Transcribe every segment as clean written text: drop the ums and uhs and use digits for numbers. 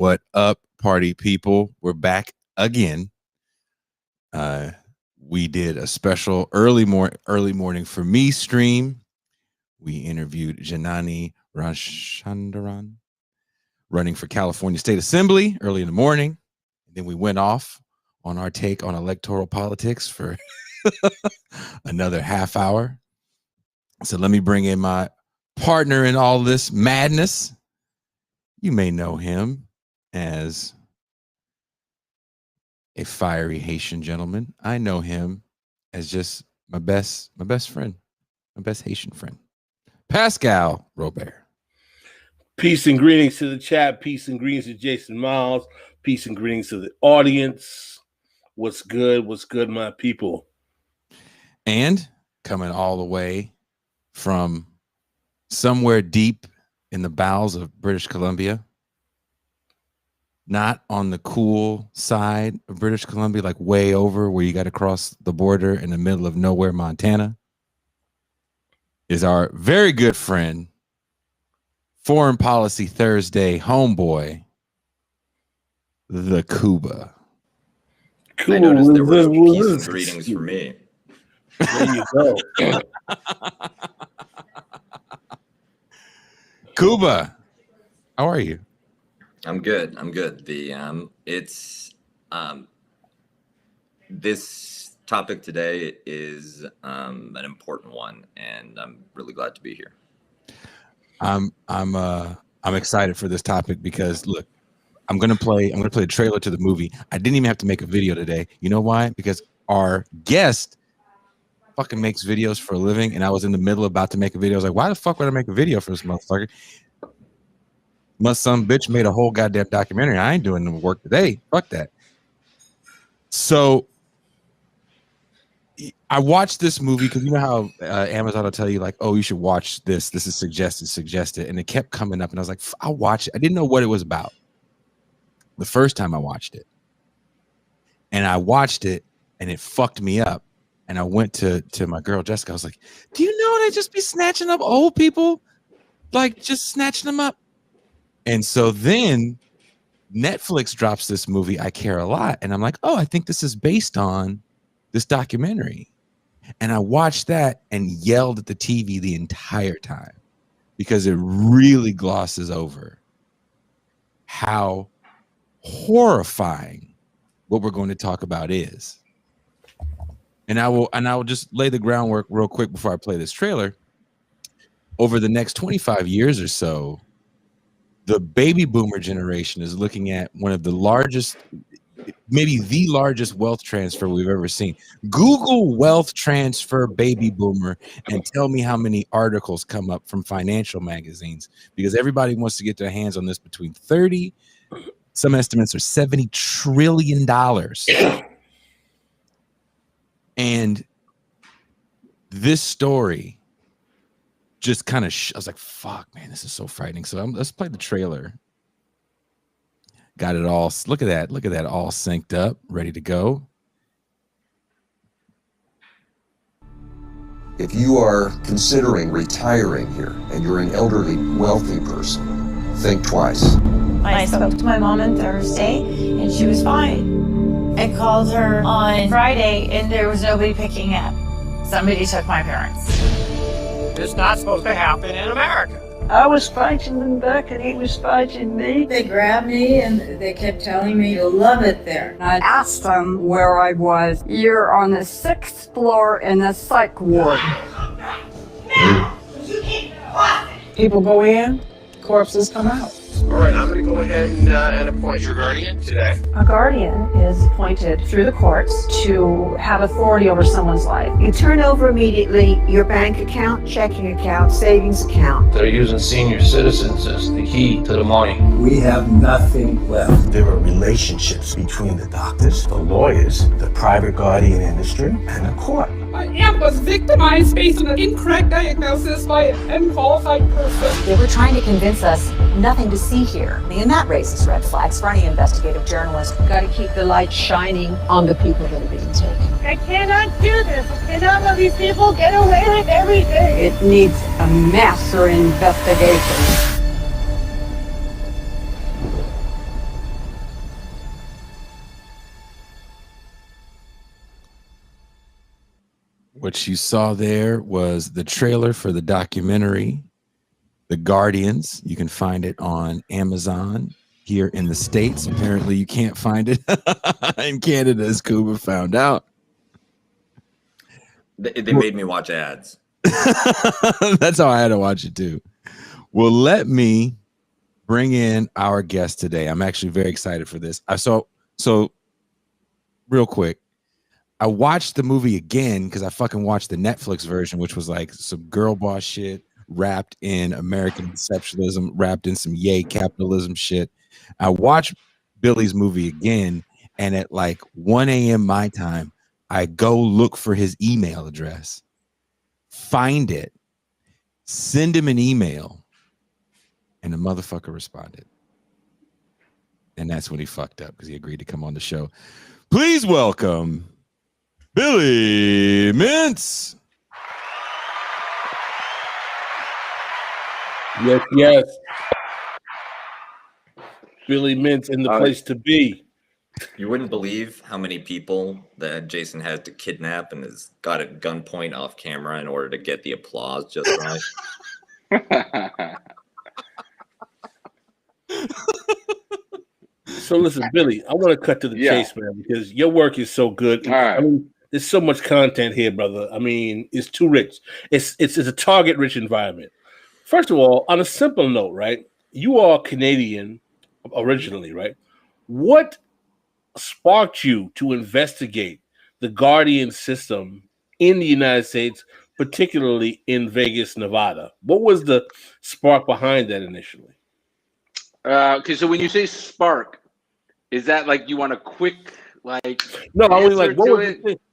What up, party people? We're back again. We did a special early morning for me stream. We interviewed Janani Rashandaran, running for California State Assembly early in the morning. And then we went off on our take on electoral politics for another half hour. So let me bring in my partner in all this madness. You may know him as a fiery Haitian gentleman. I know him as just my best friend, my best Haitian friend, Pascal Robert. Peace and greetings to the chat. Peace and greetings to Jason Miles. Peace and greetings to the audience. What's good? What's good, my people? And coming all the way from somewhere deep in the bowels of British Columbia, not on the cool side of British Columbia, like way over where you got to cross the border in the middle of nowhere, Montana, is our very good friend, Foreign Policy Thursday homeboy, the Cuba. Cool. I noticed there were peace and greetings for me. There you go. Cuba, how are you? I'm good. This topic today is an important one, and I'm really glad to be here. I'm excited for this topic because look, I'm gonna play a trailer to the movie. I didn't even have to make a video today. You know why? Because our guest fucking makes videos for a living, and I was in the middle about to make a video. I was like, why the fuck would I make a video for this motherfucker? Some bitch made a whole goddamn documentary. I ain't doing the work today. Fuck that. So I watched this movie because you know how Amazon will tell you like, oh, you should watch this. This is suggested. And it kept coming up and I was like, I'll watch it. I didn't know what it was about the first time I watched it. And I watched it and it fucked me up. And I went to my girl, Jessica. I was like, do you know they just be snatching up old people? Like just snatching them up. And so then Netflix drops this movie, I Care a Lot. And I'm like, oh, I think this is based on this documentary. And I watched that and yelled at the TV the entire time because it really glosses over how horrifying what we're going to talk about is. And I will just lay the groundwork real quick before I play this trailer. Over the next 25 years or so, the baby boomer generation is looking at one of the largest, maybe the largest wealth transfer we've ever seen. Google wealth transfer baby boomer and tell me how many articles come up from financial magazines, because everybody wants to get their hands on this between 30, some estimates are $70 trillion. And this story just kind of, I was like, fuck, man, this is so frightening. So let's play the trailer. Got it all. Look at that. Look at that. All synced up, ready to go. If you are considering retiring here and you're an elderly, wealthy person, think twice. I spoke to my mom on Thursday and she was fine. I called her on Friday and there was nobody picking up. Somebody took my parents. It's not supposed to happen in America. I was fighting them back and he was fighting me. They grabbed me and they kept telling me, you'll love it there. I asked them where I was. You're on the 6th floor in the psych ward. People go in, corpses come out. All right, I'm going to go ahead and appoint your guardian today. A guardian is appointed through the courts to have authority over someone's life. You turn over immediately your bank account, checking account, savings account. They're using senior citizens as the key to the money. We have nothing left. There are relationships between the doctors, the lawyers, the private guardian industry, and the court. I was victimized based on an incorrect diagnosis by an unqualified person. They were trying to convince us nothing to see here. And that raises red flags for any investigative journalist. We've got to keep the light shining on the people that are being taken. I cannot do this. I cannot let these people get away with everything. It needs a master investigation. What you saw there was the trailer for the documentary, The Guardians. You can find it on Amazon here in the States. Apparently, you can't find it in Canada, as Kuba found out. They made me watch ads. That's how I had to watch it too. Well, let me bring in our guest today. I'm actually very excited for this. So real quick, I watched the movie again because I fucking watched the Netflix version, which was like some girl boss shit wrapped in American exceptionalism, wrapped in some yay capitalism shit. I watched Billie's movie again, and at like 1 a.m. my time, I go look for his email address, find it, send him an email, and the motherfucker responded. And that's when he fucked up because he agreed to come on the show. Please welcome Billie Mintz. Yes, yes. Billie Mintz in the place to be. You wouldn't believe how many people that Jason had to kidnap and has got at gunpoint off camera in order to get the applause just right. So listen, Billie, I want to cut to the chase, man, because your work is so good. I mean, there's so much content here, brother. I mean, it's too rich. It's a target-rich environment. First of all, on a simple note, right? You are Canadian originally, right? What sparked you to investigate the Guardian system in the United States, particularly in Vegas, Nevada? What was the spark behind that initially? Okay, so when you say spark, is that like you want a quick No, I mean like what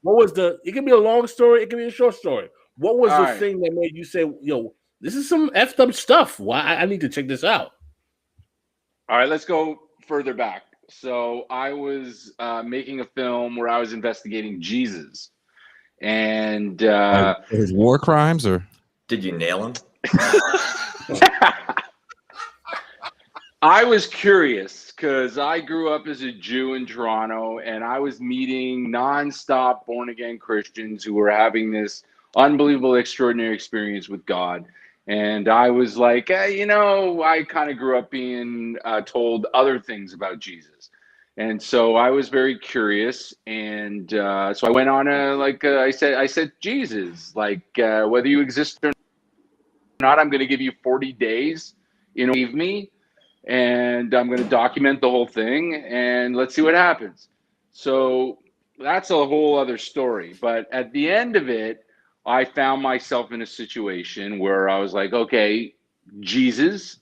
was the it can be a long story, it can be a short story. What was the thing that made you say, yo, this is some effed up stuff. Why I need to check this out? All right, let's go further back. So I was making a film where I was investigating Jesus. And his war crimes, or did you nail him? I was curious because I grew up as a Jew in Toronto, and I was meeting nonstop born-again Christians who were having this unbelievable, extraordinary experience with God. And I was like, I kind of grew up being told other things about Jesus. And so I was very curious. And so I went on I said, Jesus, whether you exist or not, I'm going to give you 40 days, leave me. And I'm going to document the whole thing, and let's see what happens. So that's a whole other story. But at the end of it, I found myself in a situation where I was like, okay, Jesus,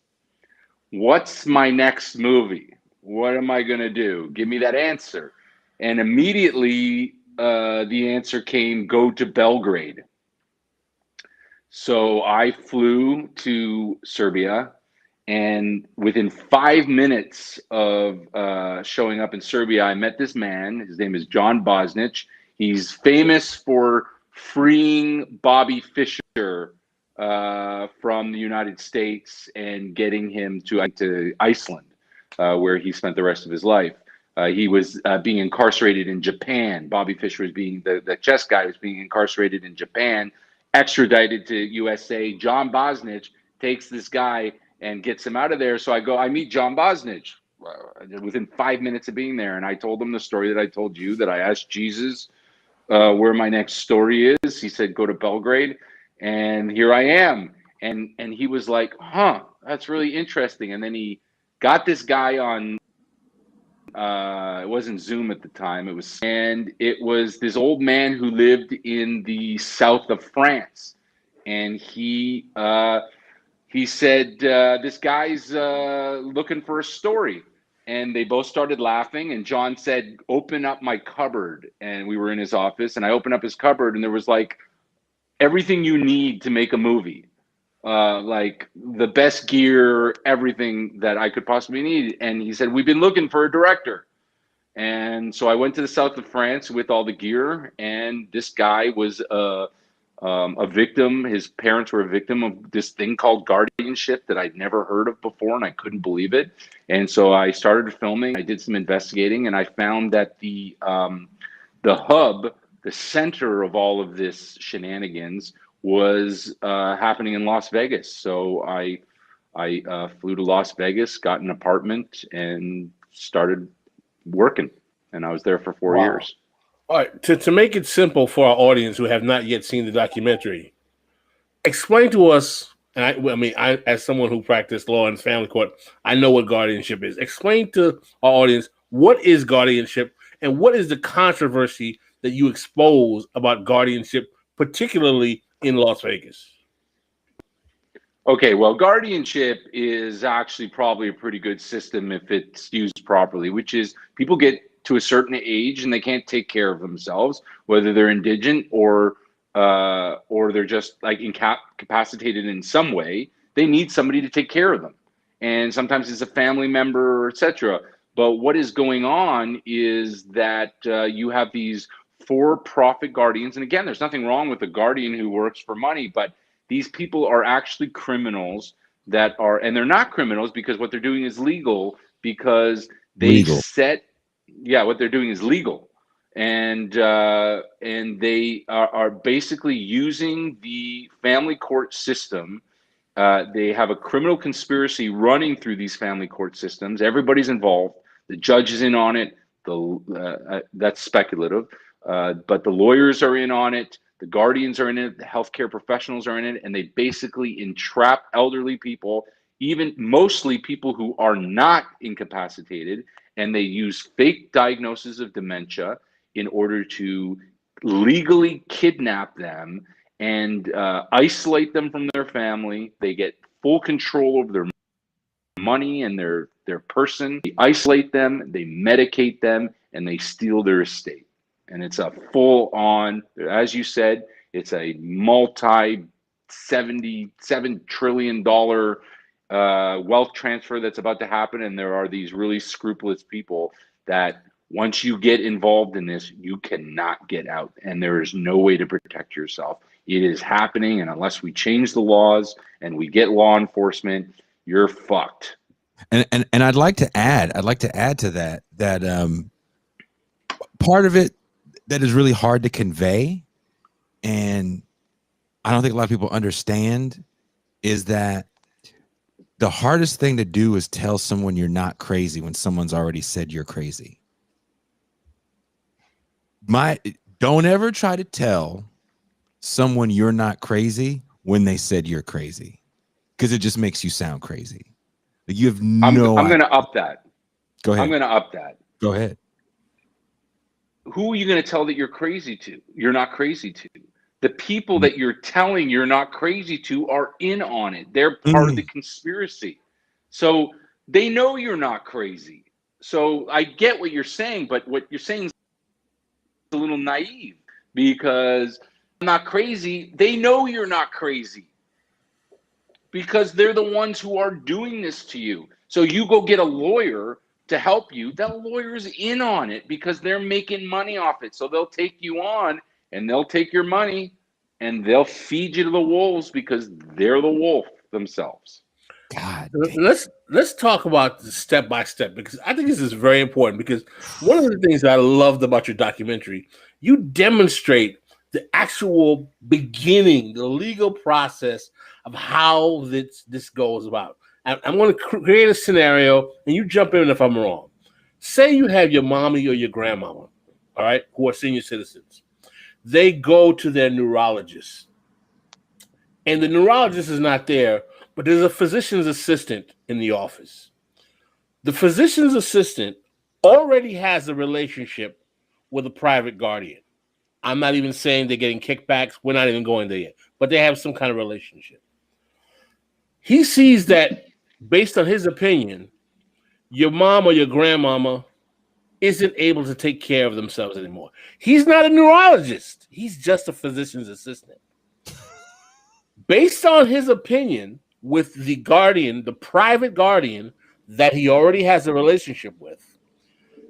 what's my next movie? What am I going to do? Give me that answer. And immediately the answer came, go to Belgrade. So I flew to Serbia. And within 5 minutes of showing up in Serbia, I met this man. His name is John Bosnich. He's famous for freeing Bobby Fischer from the United States and getting him to Iceland, where he spent the rest of his life. He was being incarcerated in Japan. Bobby Fischer was being the chess guy was being incarcerated in Japan, extradited to USA. John Bosnich takes this guy and gets him out of there. So I meet John Bosnich within 5 minutes of being there. And I told him the story that I told you, that I asked Jesus where my next story is. He said, go to Belgrade. And here I am. And he was like, that's really interesting. And then he got this guy on, it wasn't Zoom at the time. It was this old man who lived in the south of France. And he said, this guy's looking for a story. And they both started laughing. And John said, open up my cupboard. And we were in his office. And I opened up his cupboard. And there was everything you need to make a movie. The best gear, everything that I could possibly need. And he said, we've been looking for a director. And so I went to the south of France with all the gear. And this guy was a victim. His parents were a victim of this thing called Guardianship that I'd never heard of before, and I couldn't believe it. And so I started filming. I did some investigating, and I found that the hub the center of all of this shenanigans was happening in Las Vegas. So I flew to Las Vegas, got an apartment, and started working. And I was there for 4 years. All right. To make it simple for our audience who have not yet seen the documentary, explain to us. And I, as someone who practiced law in family court, I know what guardianship is. Explain to our audience, what is guardianship and what is the controversy that you expose about guardianship, particularly in Las Vegas? Okay, well, guardianship is actually probably a pretty good system if it's used properly, which is people get to a certain age and they can't take care of themselves, whether they're indigent or they're just like incapacitated in some way. They need somebody to take care of them, and sometimes it's a family member, etc. But what is going on is that you have these for-profit guardians, and again, there's nothing wrong with a guardian who works for money, but these people are actually criminals and they're not criminals because what they're doing is legal, because they what they're doing is legal. And they are basically using the family court system. They have a criminal conspiracy running through these family court systems. Everybody's involved. The judge is in on it. That's speculative, but the lawyers are in on it. The guardians are in it. The healthcare professionals are in it, and they basically entrap elderly people, even mostly people who are not incapacitated, and they use fake diagnoses of dementia in order to legally kidnap them and isolate them from their family. They get full control over their money and their person. They isolate them, they medicate them, and they steal their estate. And it's a full-on, as you said, it's a multi-$77 trillion wealth transfer that's about to happen. And there are these really scrupulous people that once you get involved in this, you cannot get out, and there is no way to protect yourself. It is happening, and unless we change the laws and we get law enforcement, you're fucked. And I'd like to add to that part of it that is really hard to convey, and I don't think a lot of people understand, is that the hardest thing to do is tell someone you're not crazy when someone's already said you're crazy. Don't ever try to tell someone you're not crazy when they said you're crazy, because it just makes you sound crazy. Like you have no. I'm going to up that. Go ahead. I'm going to up that. Go ahead. Who are you going to tell that you're crazy to? You're not crazy to. The people that you're telling you're not crazy to are in on it. They're part of the conspiracy. So they know you're not crazy. So I get what you're saying, but what you're saying is a little naive, because I'm not crazy. They know you're not crazy because they're the ones who are doing this to you. So you go get a lawyer to help you. That lawyer's in on it because they're making money off it. So they'll take you on and they'll take your money and they'll feed you to the wolves because they're the wolf themselves. God. Let's talk about the step by step, because I think this is very important, because one of the things that I loved about your documentary, you demonstrate the actual beginning, the legal process of how this goes about. I'm going to create a scenario, and you jump in if I'm wrong. Say you have your mommy or your grandmama, all right, who are senior citizens. They go to their neurologist, and the neurologist is not there, but there's a physician's assistant in the office. The physician's assistant already has a relationship with a private guardian. I'm not even saying they're getting kickbacks. We're not even going there yet, but they have some kind of relationship. He sees that, based on his opinion, your mom or your grandmama isn't able to take care of themselves anymore. He's not a neurologist. He's just a physician's assistant. Based on his opinion with the guardian, the private guardian that he already has a relationship with,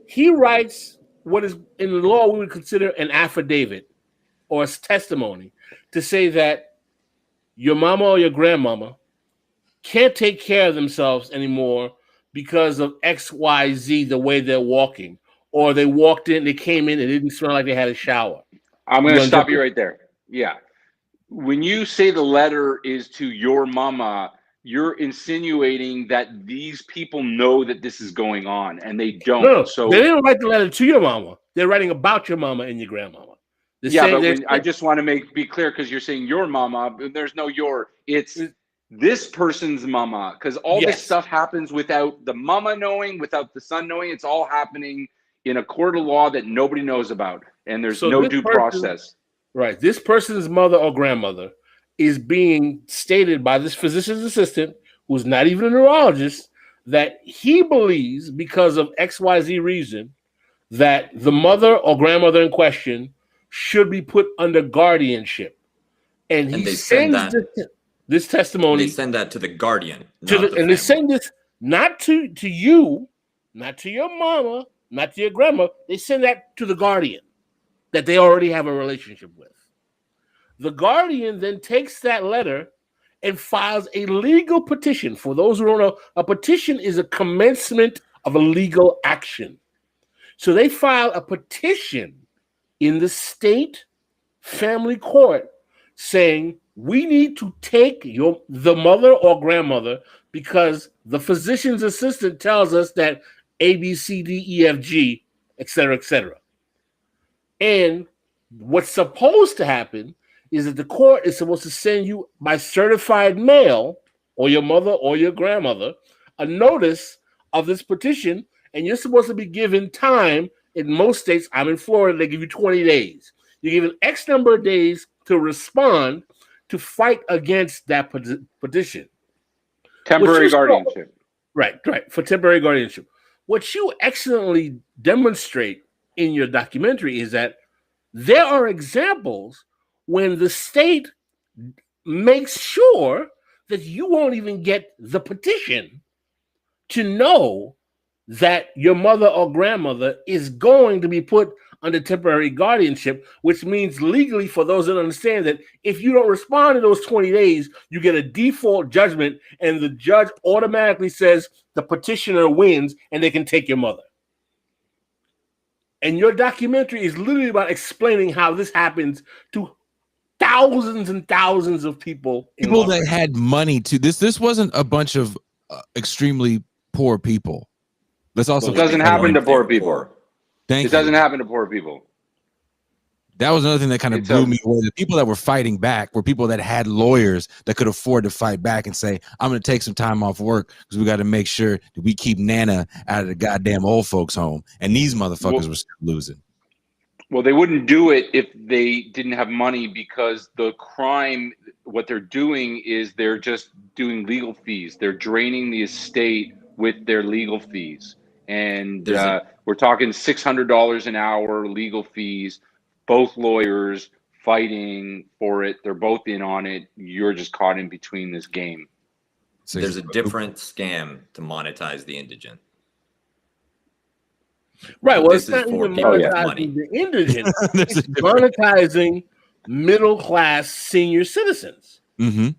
he writes what is in the law we would consider an affidavit or a testimony to say that your mama or your grandmama can't take care of themselves anymore because of XYZ, the way they're walking, or they walked in, they came in, it didn't smell like they had a shower. I'm going to stop you right there. Yeah. When you say the letter is to your mama, you're insinuating that these people know that this is going on, and they don't. No, so they didn't write the letter to your mama. They're writing about your mama and your grandmama. I just want to be clear, because you're saying your mama, there's no your. It's this person's mama, because all this stuff happens without the mama knowing, without the son knowing. It's all happening in a court of law that nobody knows about, and there's no due process. Right. This person's mother or grandmother is being stated by this physician's assistant, who's not even a neurologist, that he believes, because of XYZ reason, that the mother or grandmother in question should be put under guardianship. And he sends this testimony. They send that to the guardian. They send this not to you, not to your mama, not to your grandma. They send that to the guardian that they already have a relationship with. The guardian then takes that letter and files a legal petition. For those who don't know, a petition is a commencement of a legal action. So they file a petition in the state family court saying, we need to take the mother or grandmother because the physician's assistant tells us that A, B, C, D, E, F, G, et cetera, et cetera. And what's supposed to happen is that the court is supposed to send you by certified mail, or your mother or your grandmother, a notice of this petition, and you're supposed to be given time. In most states, I'm in Florida, they give you 20 days. You're given X number of days to respond to fight against that petition. Temporary guardianship. Right, for temporary guardianship. What you excellently demonstrate in your documentary is that there are examples when the state makes sure that you won't even get the petition to know that your mother or grandmother is going to be put under temporary guardianship, which means legally, for those that understand, that if you don't respond in those 20 days, you get a default judgment, and the judge automatically says the petitioner wins and they can take your mother. And your documentary is literally about explaining how this happens to thousands and thousands of people. People that had money to this wasn't a bunch of extremely poor people. Let's also it doesn't happen to poor people. It doesn't happen to poor people. That was another thing that kind of blew me away. The people that were fighting back were people that had lawyers that could afford to fight back and say, I'm going to take some time off work because we got to make sure that we keep Nana out of the goddamn old folks home. And these motherfuckers were still losing. Well, they wouldn't do it if they didn't have money, because the crime, what they're doing is they're just doing legal fees. They're draining the estate with their legal fees. And we're talking $600 an hour legal fees, both lawyers fighting for it. They're both in on it. You're just caught in between this game. So there's a different scam to monetize the indigent. Right. Well, it's not even monetizing the indigent. It's monetizing middle-class senior citizens. Mm-hmm.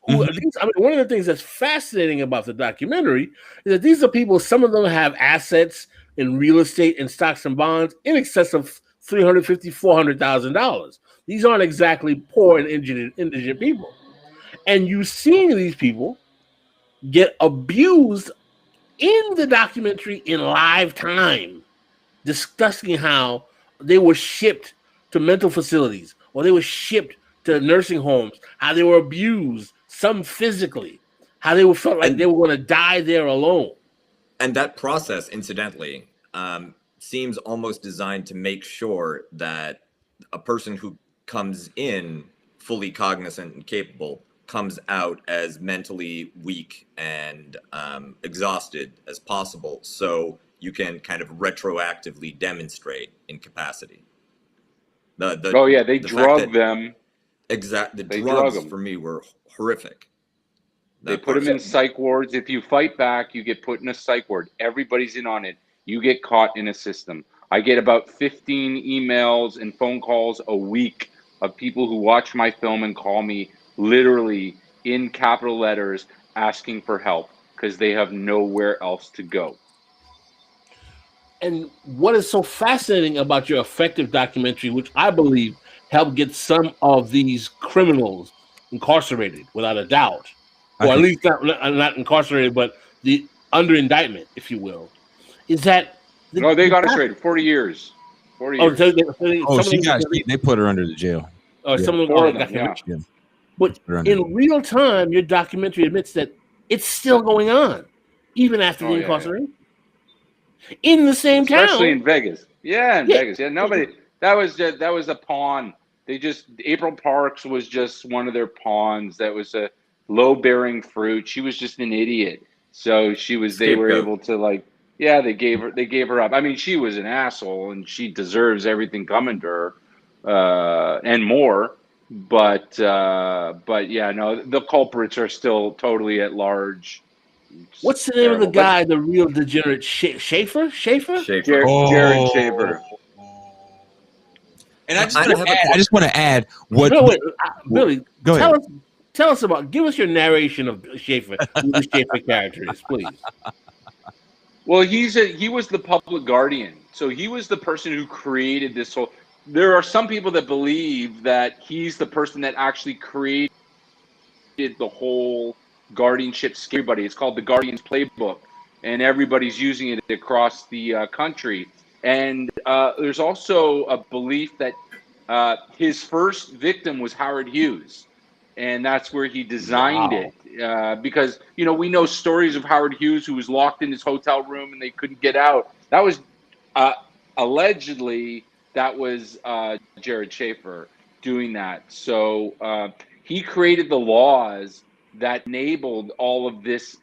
One of the things that's fascinating about the documentary is that these are people, some of them have assets in real estate and stocks and bonds in excess of $350,000, $400,000. These aren't exactly poor and indigent people. And you've seen these people get abused in the documentary in live time, discussing how they were shipped to mental facilities or they were shipped to nursing homes, how they were abused, some physically, how they felt like they were going to die there alone. And that process, incidentally, seems almost designed to make sure that a person who comes in fully cognizant and capable comes out as mentally weak and exhausted as possible, so you can kind of retroactively demonstrate incapacity. They drug them. Exactly. The drugs for me were horrific. They put them in psych wards. If you fight back, you get put in a psych ward. Everybody's in on it. You get caught in a system. I get about 15 emails and phone calls a week of people who watch my film and call me literally in capital letters asking for help because they have nowhere else to go. And what is so fascinating about your effective documentary, which I believe helped get some of these criminals incarcerated, without a doubt, or at least not incarcerated, but the under indictment, if you will, is that they got us rated 40 years. 40 years. They put her under the jail. Oh, some of them got convicted. Yeah. But in real time, your documentary admits that it's still going on, even after the incarceration. Yeah. In the same town, especially in Vegas. Yeah, in Vegas. Yeah, nobody. That was a pawn. April Parks was just one of their pawns. That was a low-bearing fruit. She was just an idiot. So she was. They were able to they gave her up. I mean, she was an asshole, and she deserves everything coming to her, and more. But yeah, no, the culprits are still totally at large. What's the name of the guy, the real degenerate? Schaefer? Jared Schaefer. And I just want to add what. No, wait, Billy, go ahead. Tell us about. Give us your narration of Schaefer, who the Schaefer character is, please. Well, he was the public guardian, so he was the person who created this whole. There are some people that believe that he's the person that actually created the whole guardianship. Everybody, it's called the Guardian's Playbook, and everybody's using it across the country. And there's also a belief that his first victim was Howard Hughes, and that's where he designed it. Because we know stories of Howard Hughes who was locked in his hotel room and they couldn't get out. That was allegedly Jared Schaefer doing that. So he created the laws that enabled all of this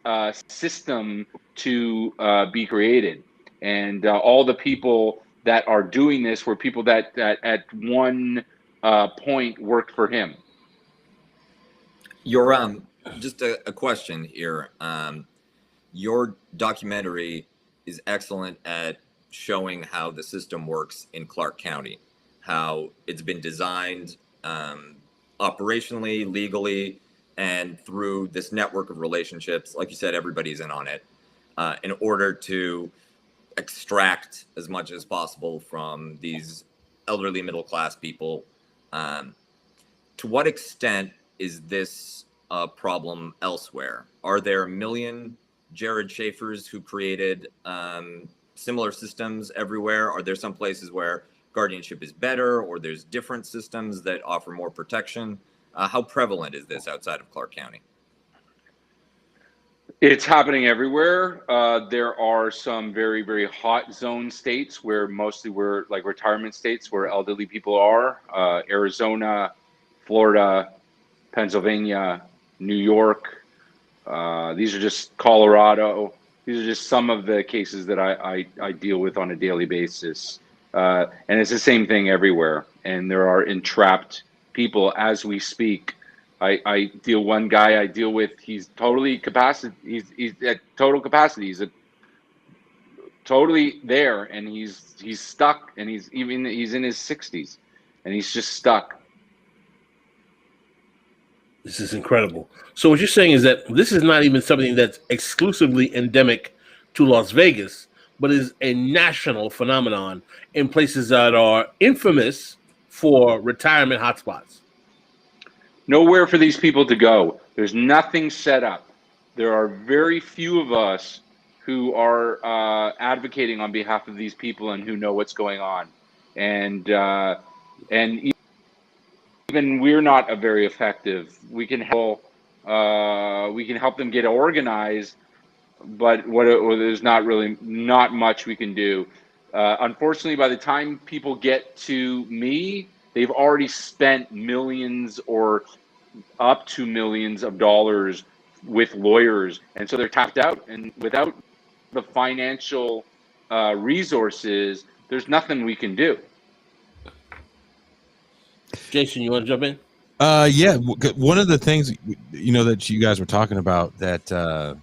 system to be created. And all the people that are doing this were people that at one point worked for him. Your just a question here. Your documentary is excellent at showing how the system works in Clark County, how it's been designed operationally, legally, and through this network of relationships. Like you said, everybody's in on it in order to extract as much as possible from these elderly middle-class people. To what extent is this a problem elsewhere? Are there a million Jared Schaefers who created similar systems everywhere? Are there some places where guardianship is better, or there's different systems that offer more protection? How prevalent is this outside of Clark County? It's happening everywhere. There are some very, very hot zone states where mostly we're like retirement states where elderly people are. Arizona, Florida, Pennsylvania, New York. These are just Colorado. These are just some of the cases that I deal with on a daily basis. And it's the same thing everywhere. And there are entrapped people as we speak. I deal one guy I deal with, he's totally capacity. He's at total capacity. He's totally there, and he's stuck, and he's in his 60s, and he's just stuck. This is incredible. So what you're saying is that this is not even something that's exclusively endemic to Las Vegas, but is a national phenomenon in places that are infamous for retirement hotspots. Nowhere for these people to go. There's nothing set up. There are very few of us who are advocating on behalf of these people and who know what's going on. And even we're not very effective. We can help them get organized, but there's not much we can do. Unfortunately, by the time people get to me, they've already spent millions or up to millions of dollars with lawyers, and so they're tapped out. And without the financial resources, there's nothing we can do. Jason, you want to jump in? Yeah. One of the things that you guys were talking about that I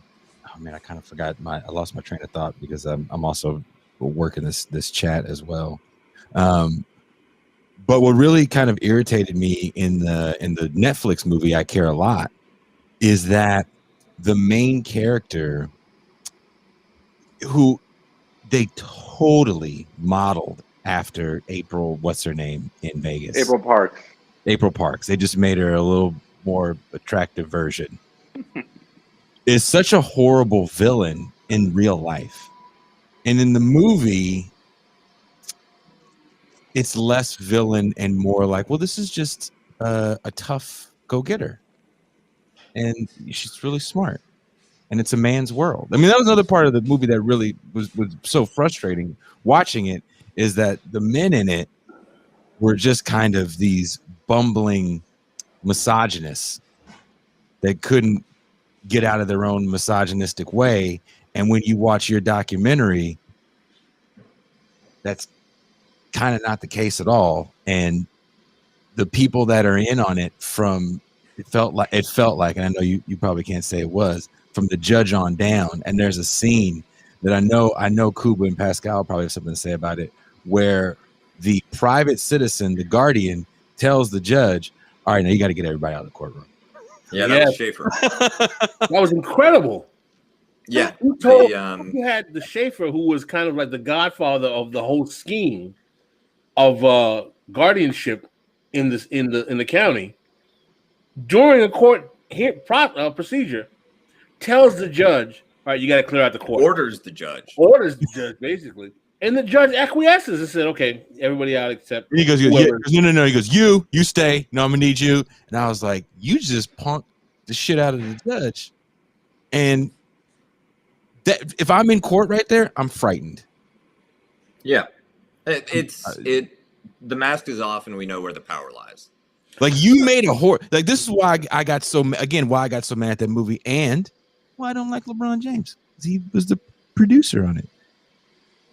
kind of forgot I lost my train of thought because I'm also working this chat as well. But what really kind of irritated me in the Netflix movie I Care a Lot is that the main character, who they totally modeled after April, what's her name in Vegas? April Parks. April Parks. They just made her a little more attractive version. Is such a horrible villain in real life. And in the movie, it's less villain and more like, well, this is just a tough go-getter. And she's really smart. And it's a man's world. I mean, that was another part of the movie that really was so frustrating watching it, is that the men in it were just kind of these bumbling misogynists that couldn't get out of their own misogynistic way. And when you watch your documentary, that's kind of not the case at all. And the people that are in on it, from it felt like, and I know you probably can't say it was, from the judge on down. And there's a scene that I know Kuba and Pascal probably have something to say about it, where the private citizen, the guardian, tells the judge, all right, now you got to get everybody out of the courtroom. Yeah, that was Schaefer. That was incredible. Yeah. You had the Schaefer, who was kind of like the godfather of the whole scheme of guardianship in the county, during a court procedure, tells the judge, all right, you got to clear out the court. Orders the judge, basically. And the judge acquiesces and said, okay, everybody out except he goes, no. He goes, you stay. No, I'm going to need you. And I was like, you just punked the shit out of the judge. And that, if I'm in court right there, I'm frightened. Yeah. The mask is off and we know where the power lies. Like, you made a horror. Like, this is why I got so mad at that movie, and why I don't like LeBron James. He was the producer on it.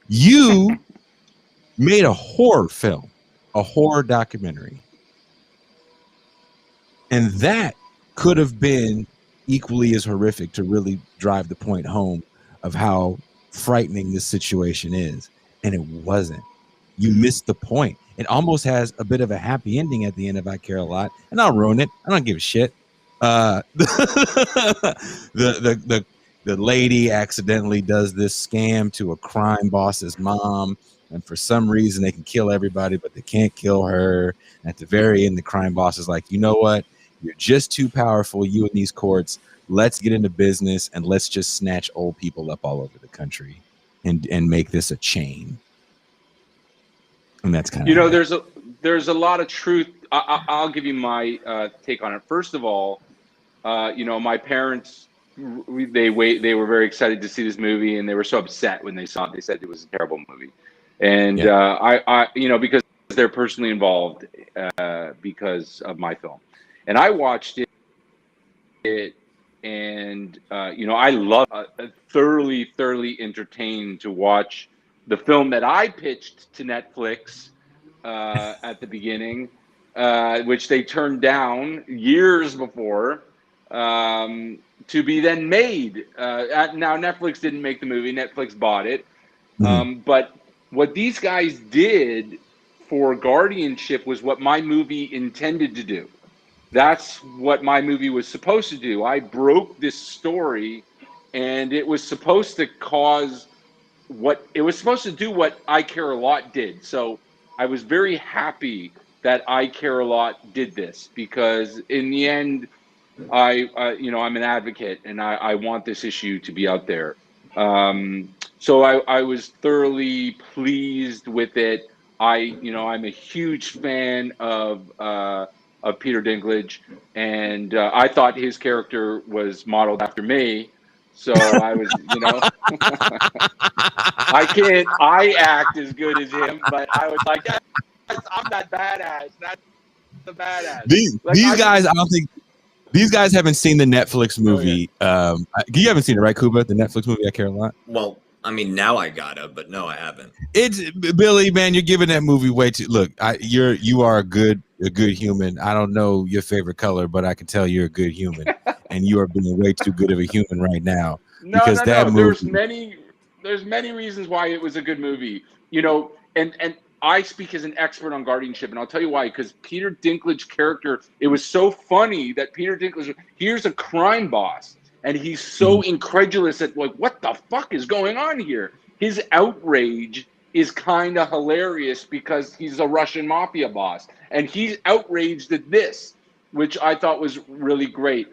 You made a horror film, a horror documentary. And that could have been equally as horrific to really drive the point home of how frightening this situation is. And it wasn't. You missed the point. It almost has a bit of a happy ending at the end of I Care a Lot, and I'll ruin it. I don't give a shit. The lady accidentally does this scam to a crime boss's mom, and for some reason they can kill everybody, but they can't kill her. And at the very end, the crime boss is like, you know what? You're just too powerful, you in these courts. Let's get into business and let's just snatch old people up all over the country and make this a chain. And that's kind of, there's a lot of truth. I'll give you my take on it. First of all, my parents, they were very excited to see this movie, and they were so upset when they saw it. They said it was a terrible movie, and I because they're personally involved because of my film, and I watched it, and I love thoroughly entertained to watch the film that I pitched to Netflix at the beginning, which they turned down years before. To be then made. Now, Netflix didn't make the movie. Netflix bought it. But what these guys did for Guardianship was what my movie intended to do. That's what my movie was supposed to do. I broke this story, and it was supposed to do what I Care a Lot did. So I was very happy that I Care a Lot did this, because in the end, I'm an advocate, and I want this issue to be out there. So I was thoroughly pleased with it. I'm a huge fan of Peter Dinklage, and I thought his character was modeled after me. So I was, I act as good as him, but I was like, I'm that badass. That's the badass. These guys, I don't think. These guys haven't seen the Netflix movie. You haven't seen it, right, Kuba? The Netflix movie I Care a Lot. Well, I mean, now I gotta, but no, I haven't. It's Billy, man. You're giving that movie way too. Look, you are a good human. I don't know your favorite color, but I can tell you're a good human, and you are being way too good of a human right now. No. There's many reasons why it was a good movie. And I speak as an expert on Guardianship, and I'll tell you why. Because Peter Dinklage's character, it was so funny that Peter Dinklage, here's a crime boss, and he's so incredulous at, like, what the fuck is going on here? his outrage is kind of hilarious because he's a Russian mafia boss and he's outraged at this, which I thought was really great.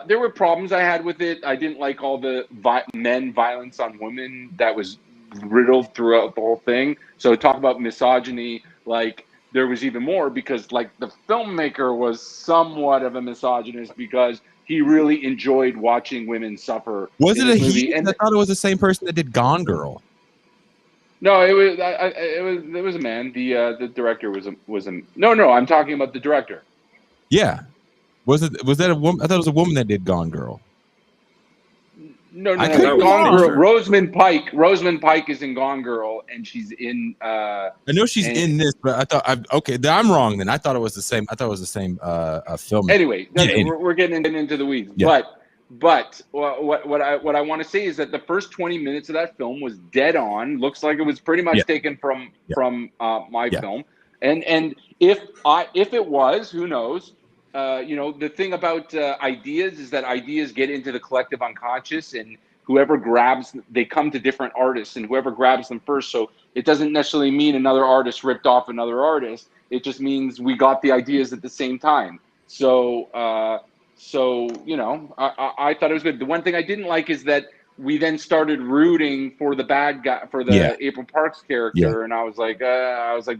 There were problems I had with it. I didn't like all the men violence on women that was riddled throughout the whole thing. So talk about misogyny, like there was even more because like the filmmaker was somewhat of a misogynist because he really enjoyed watching women suffer. Was it a movie. he? And I thought it was the same person that did Gone Girl. No, it was a man. The director was a no. I'm talking about the director. Yeah, was that a woman? I thought it was a woman that did Gone Girl. No, Gone Girl. Rosamund Pike is in Gone Girl, and she's in. I know she's in this, but I thought okay, I'm wrong. Then I thought it was the same. I thought it was the same film. Anyway, we're getting into the weeds. Yeah. But what I want to say is that the first 20 minutes of that film was dead on. Looks like it was pretty much taken from my film. And if it was, who knows? The thing about ideas is that ideas get into the collective unconscious, and whoever grabs, they come to different artists, and whoever grabs them first. So it doesn't necessarily mean another artist ripped off another artist. It just means we got the ideas at the same time. So I thought it was good. The one thing I didn't like is that we then started rooting for the bad guy, for the April Parks character, and I was like,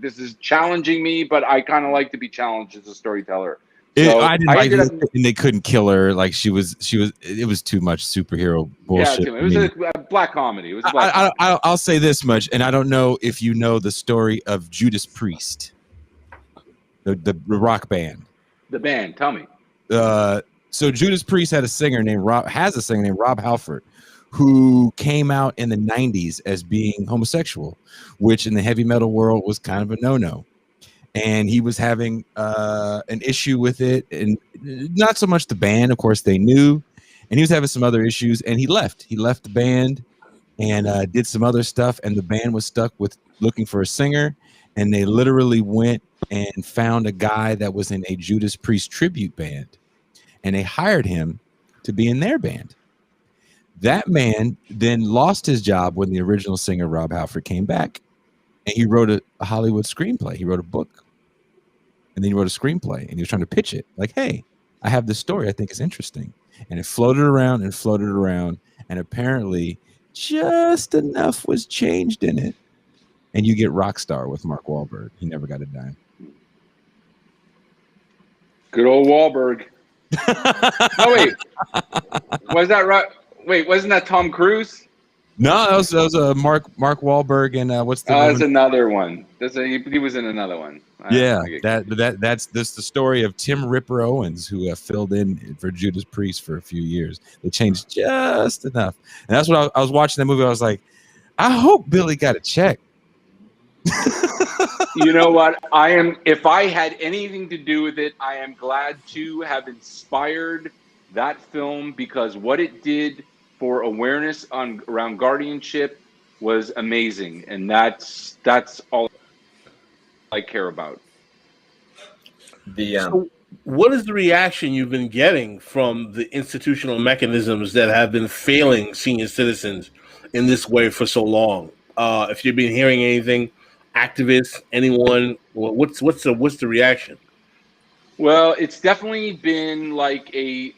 this is challenging me, but I kind of like to be challenged as a storyteller. I didn't like it, and they couldn't kill her. Like she was. It was too much superhero bullshit. Yeah, it was a black comedy. It was a black comedy. I'll say this much, and I don't know if you know the story of Judas Priest, the rock band. The band. Tell me. So Judas Priest had a singer named Rob Halford, who came out in the 90s as being homosexual, which in the heavy metal world was kind of a no-no. And he was having an issue with it, and not so much the band, of course they knew, and he was having some other issues, and he left the band and did some other stuff, and the band was stuck with looking for a singer, and they literally went and found a guy that was in a Judas Priest tribute band, and they hired him to be in their band. That man then lost his job when the original singer Rob Halford came back, and he wrote a Hollywood screenplay. He wrote a book, and then he wrote a screenplay, and he was trying to pitch it like, hey, I have this story I think is interesting. And it floated around, and apparently just enough was changed in it, and you get Rockstar with Mark Wahlberg. He never got a dime. Good old Wahlberg. Oh wait, was that right? Wait, wasn't that Tom Cruise? No, that was Mark Wahlberg and what's the? That's another one. He was in another one. That's the story of Tim Ripper Owens, who filled in for Judas Priest for a few years. They changed just enough, and that's what I was watching that movie. I was like, I hope Billie got a check. You know what? If I had anything to do with it, I am glad to have inspired that film, because what it did for awareness around guardianship was amazing, and that's all I care about. So what is the reaction you've been getting from the institutional mechanisms that have been failing senior citizens in this way for so long? If you've been hearing anything, activists, anyone, what's the reaction? Well, it's definitely been like a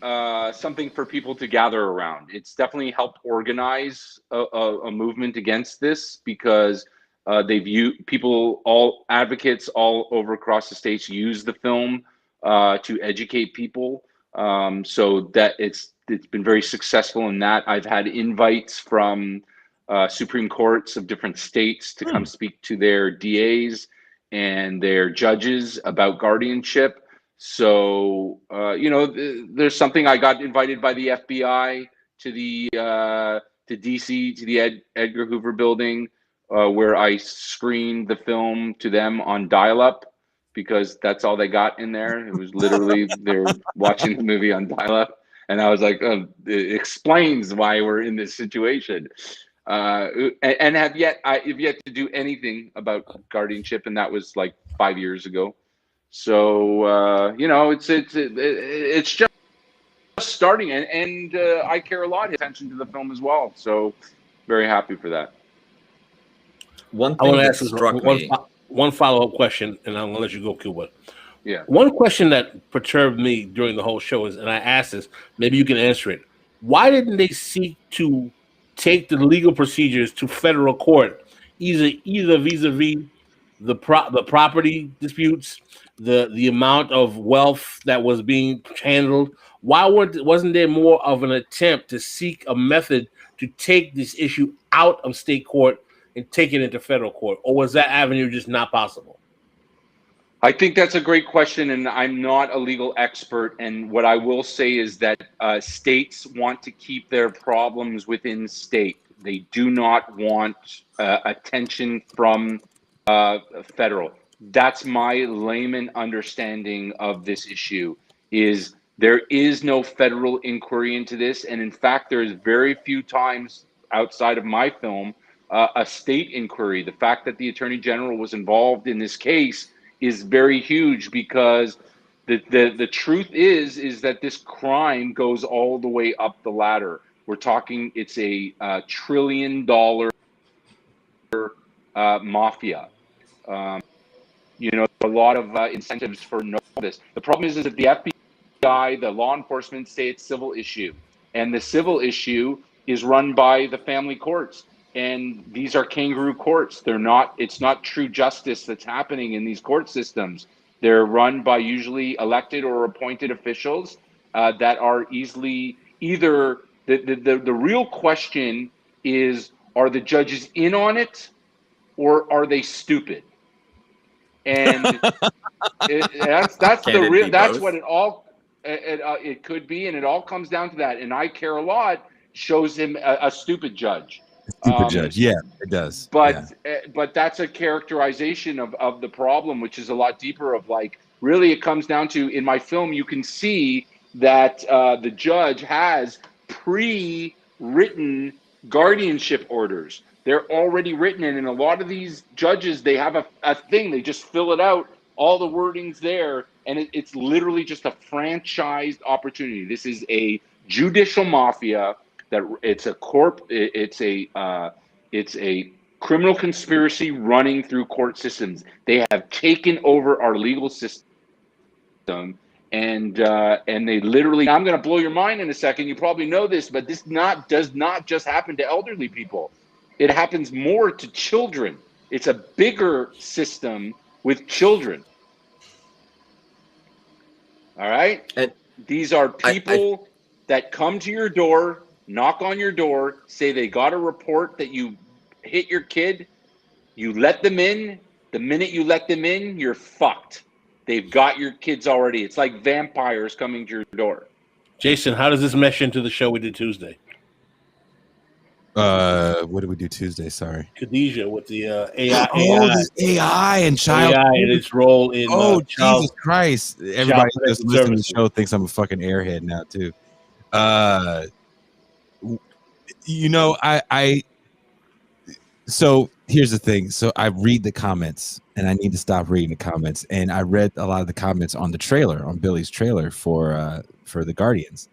something for people to gather around. It's definitely helped organize a movement against this, because all advocates all over across the states use the film to educate people. So that it's been very successful in that. I've had invites from Supreme Courts of different states to come speak to their DAs and their judges about guardianship. So, there's something. I got invited by the FBI to DC, to the Edgar Hoover building, where I screened the film to them on dial-up, because that's all they got in there. It was literally they're watching the movie on dial-up, and I was like, it explains why we're in this situation. And I've yet to do anything about guardianship, and that was like 5 years ago. So it's just starting, and I care a lot. Attention to the film as well. So very happy for that. One I thing want to that ask this struck me. one follow-up question, and I'm going to let you go, Cuba. Yeah. One question that perturbed me during the whole show is, and I asked this, maybe you can answer it. Why didn't they seek to take the legal procedures to federal court, either vis-a-vis the property disputes, the amount of wealth that was being handled? Why wasn't there more of an attempt to seek a method to take this issue out of state court and take it into federal court, or was that avenue just not possible? I think that's a great question, and I'm not a legal expert. And what I will say is that states want to keep their problems within state. They do not want attention from federal. That's my layman understanding of this issue. Is there is no federal inquiry into this, and in fact, there's very few times outside of my film a state inquiry. The fact that the Attorney General was involved in this case is very huge, because the truth is that this crime goes all the way up the ladder. We're talking, it's a $1 trillion mafia. You know, a lot of incentives for no this. The problem is that the FBI, the law enforcement, say it's civil issue, and the civil issue is run by the family courts. And these are kangaroo courts. They're not, it's not true justice that's happening in these court systems. They're run by usually elected or appointed officials that are easily either, the real question is, are the judges in on it or are they stupid? And that's the real, that's what it could be. And it all comes down to that. And I Care a Lot shows him a stupid judge. Stupid judge. Yeah, it does. But that's a characterization of the problem, which is a lot deeper of like, really it comes down to, in my film, you can see that the judge has pre-written guardianship orders. They're already written, and in a lot of these judges, they have a thing, they just fill it out, all the wording's there, and it's literally just a franchised opportunity. This is a judicial mafia. That it's a criminal conspiracy running through court systems. They have taken over our legal system, and they literally. I'm going to blow your mind in a second. You probably know this, but this does not just happen to elderly people. It happens more to children. It's a bigger system with children. All right, and these are people that come to your door, knock on your door, say they got a report that you hit your kid, you let them in. The minute you let them in, you're fucked. They've got your kids already. It's like vampires coming to your door. Jason, how does this mesh into the show we did Tuesday? What did we do Tuesday? Sorry. Khadijah with the AI. This AI and child. AI and its role in. Jesus Christ. Everybody just listening to the show thinks I'm a fucking airhead now, too. You know, so here's the thing. So I read the comments, and I need to stop reading the comments. And I read a lot of the comments on the trailer, on Billie's trailer for the Guardians.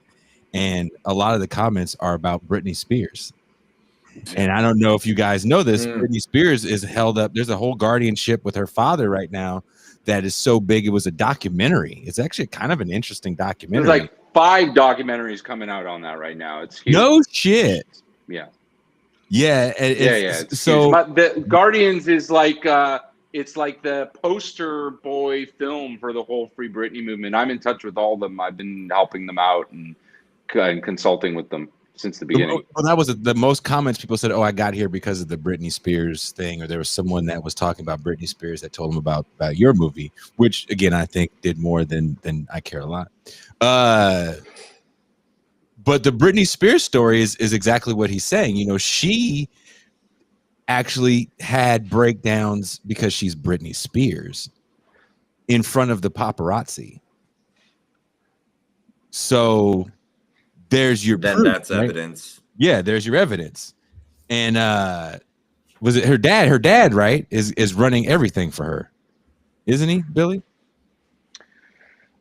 And a lot of the comments are about Britney Spears. And I don't know if you guys know this. Britney Spears is held up. There's a whole guardianship with her father right now that is so big. It was a documentary. It's actually kind of an interesting documentary. There's like 5 documentaries coming out on that right now. It's huge. No shit. Yeah. Yeah. So the Guardians is like it's like the poster boy film for the whole Free Britney movement. I'm in touch with all of them. I've been helping them out and consulting with them since the beginning. Well, that was the most comments people said, oh, I got here because of the Britney Spears thing, or there was someone that was talking about Britney Spears that told them about your movie, which again I think did more than I Care a Lot. But the Britney Spears story is exactly what he's saying. You know, she actually had breakdowns because she's Britney Spears in front of the paparazzi. So there's your proof, that's right? evidence. Yeah, there's your evidence. And was it her dad? Her dad, right, is running everything for her, isn't he, Billie?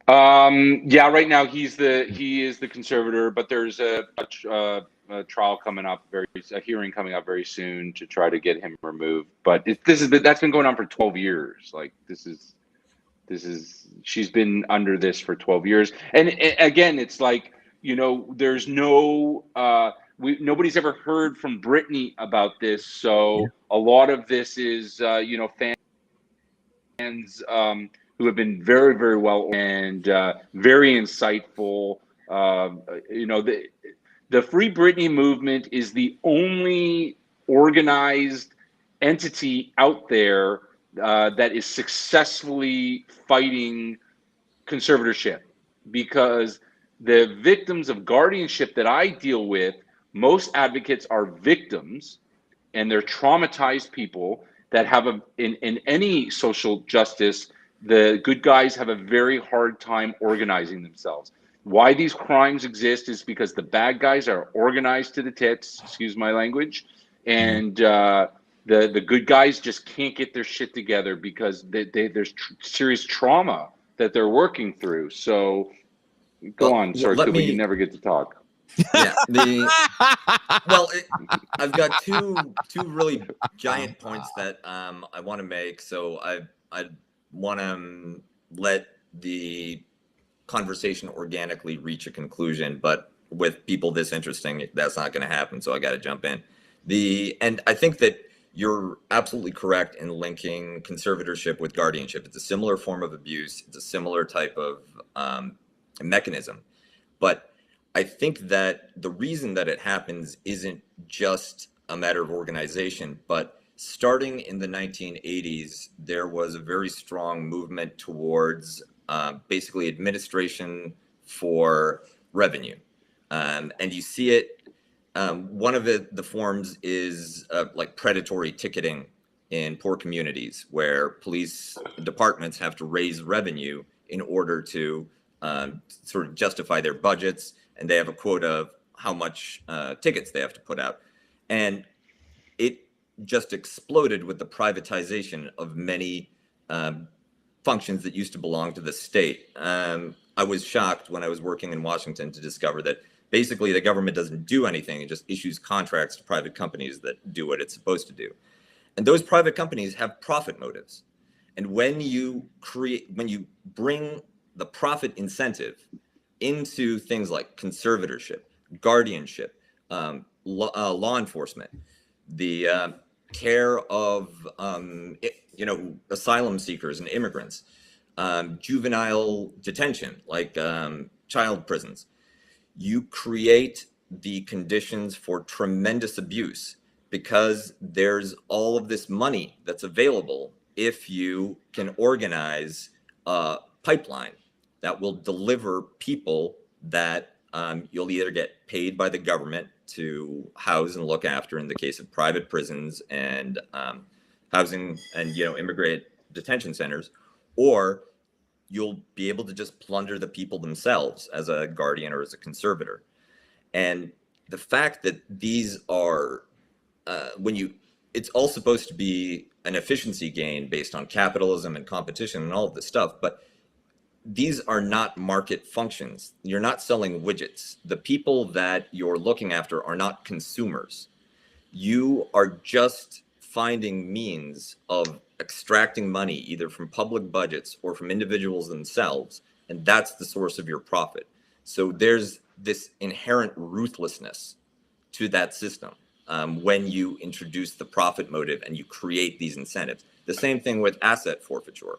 Yeah, right now he is the conservator, but there's trial coming up, a hearing coming up very soon to try to get him removed. But that's been going on for 12 years. Like she's been under this for 12 years. And again, it's like, there's no, nobody's ever heard from Britney about this. So a lot of this is, fans who have been very, very well and very insightful. The Free Britney movement is the only organized entity out there that is successfully fighting conservatorship, because the victims of guardianship that I deal with, most advocates are victims, and they're traumatized people that have in any social justice, the good guys have a very hard time organizing themselves. Why these crimes exist is because the bad guys are organized to the tits, excuse my language, and the good guys just can't get their shit together because there's serious trauma that they're working through. So go on. Sorry, Kuba, you never get to talk. Yeah. I've got two really giant points that I want to make. So I want to let the conversation organically reach a conclusion, but with people this interesting, that's not going to happen. So I got to jump in. And I think that you're absolutely correct in linking conservatorship with guardianship. It's a similar form of abuse. It's a similar type of mechanism. But I think that the reason that it happens isn't just a matter of organization, but starting in the 1980s, there was a very strong movement towards basically administration for revenue. And you see it, one of the forms is like predatory ticketing in poor communities, where police departments have to raise revenue in order to sort of justify their budgets, and they have a quota of how much tickets they have to put out. And it just exploded with the privatization of many functions that used to belong to the state. I was shocked when I was working in Washington to discover that basically the government doesn't do anything. It just issues contracts to private companies that do what it's supposed to do. And those private companies have profit motives. And when you bring the profit incentive into things like conservatorship, guardianship, law enforcement, the care of asylum seekers and immigrants, juvenile detention, like child prisons, you create the conditions for tremendous abuse, because there's all of this money that's available if you can organize a pipeline that will deliver people that you'll either get paid by the government to house and look after, in the case of private prisons and housing and immigrant detention centers, or you'll be able to just plunder the people themselves as a guardian or as a conservator. And the fact that these are it's all supposed to be an efficiency gain based on capitalism and competition and all of this stuff, but these are not market functions. You're not selling widgets. The people that you're looking after are not consumers. You are just finding means of extracting money either from public budgets or from individuals themselves, and that's the source of your profit. So there's this inherent ruthlessness to that system when you introduce the profit motive and you create these incentives. The same thing with asset forfeiture.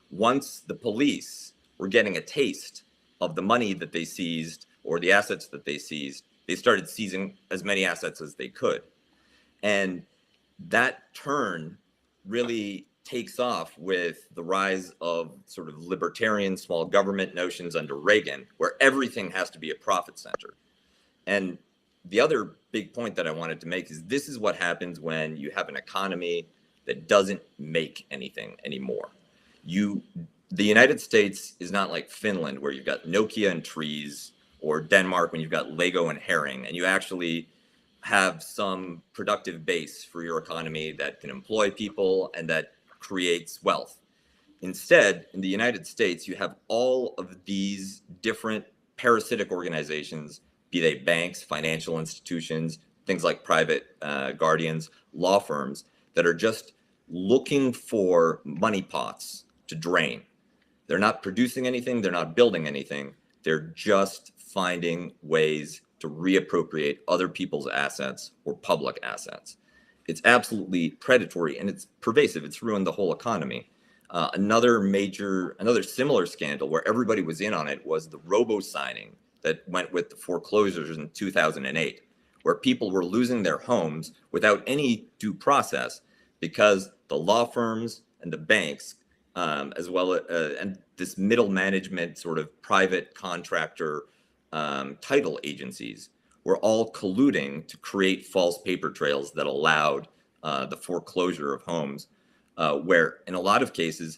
Once the police were getting a taste of the money that they seized or the assets that they seized, they started seizing as many assets as they could. And that turn really takes off with the rise of sort of libertarian small government notions under Reagan, where everything has to be a profit center. And the other big point that I wanted to make is this is what happens when you have an economy that doesn't make anything anymore. The United States is not like Finland, where you've got Nokia and trees, or Denmark when you've got Lego and herring, and you actually have some productive base for your economy that can employ people and that creates wealth. Instead, in the United States, you have all of these different parasitic organizations be they banks, financial institutions, things like private guardians, law firms that are just looking for money pots to drain. They're not producing anything. They're not building anything. They're just finding ways to reappropriate other people's assets or public assets. It's absolutely predatory and it's pervasive. It's ruined the whole economy. Another similar scandal where everybody was in on it was the robo-signing that went with the foreclosures in 2008, where people were losing their homes without any due process because the law firms and the banks, as well as and this middle management sort of private contractor title agencies were all colluding to create false paper trails that allowed the foreclosure of homes, where in a lot of cases,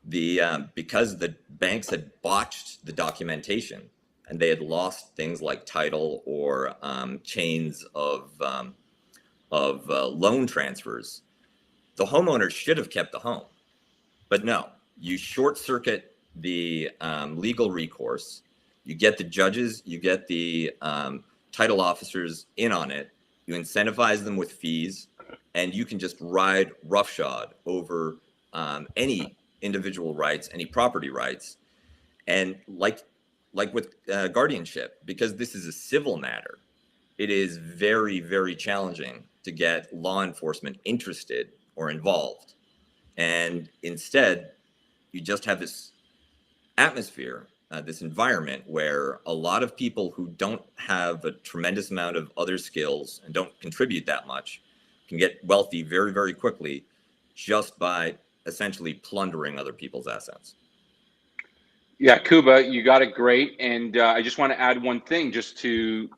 because the banks had botched the documentation and they had lost things like title or chains of loan transfers, the homeowner should have kept the home. But no, you short circuit the legal recourse, you get the judges, you get the title officers in on it, you incentivize them with fees, and you can just ride roughshod over any individual rights, any property rights. And like with guardianship, because this is a civil matter, it is very, very challenging to get law enforcement interested or involved. And instead, you just have this atmosphere, this environment where a lot of people who don't have a tremendous amount of other skills and don't contribute that much can get wealthy very, very quickly just by essentially plundering other people's assets. Yeah, Kuba, you got it great. And I just want to add one thing just to,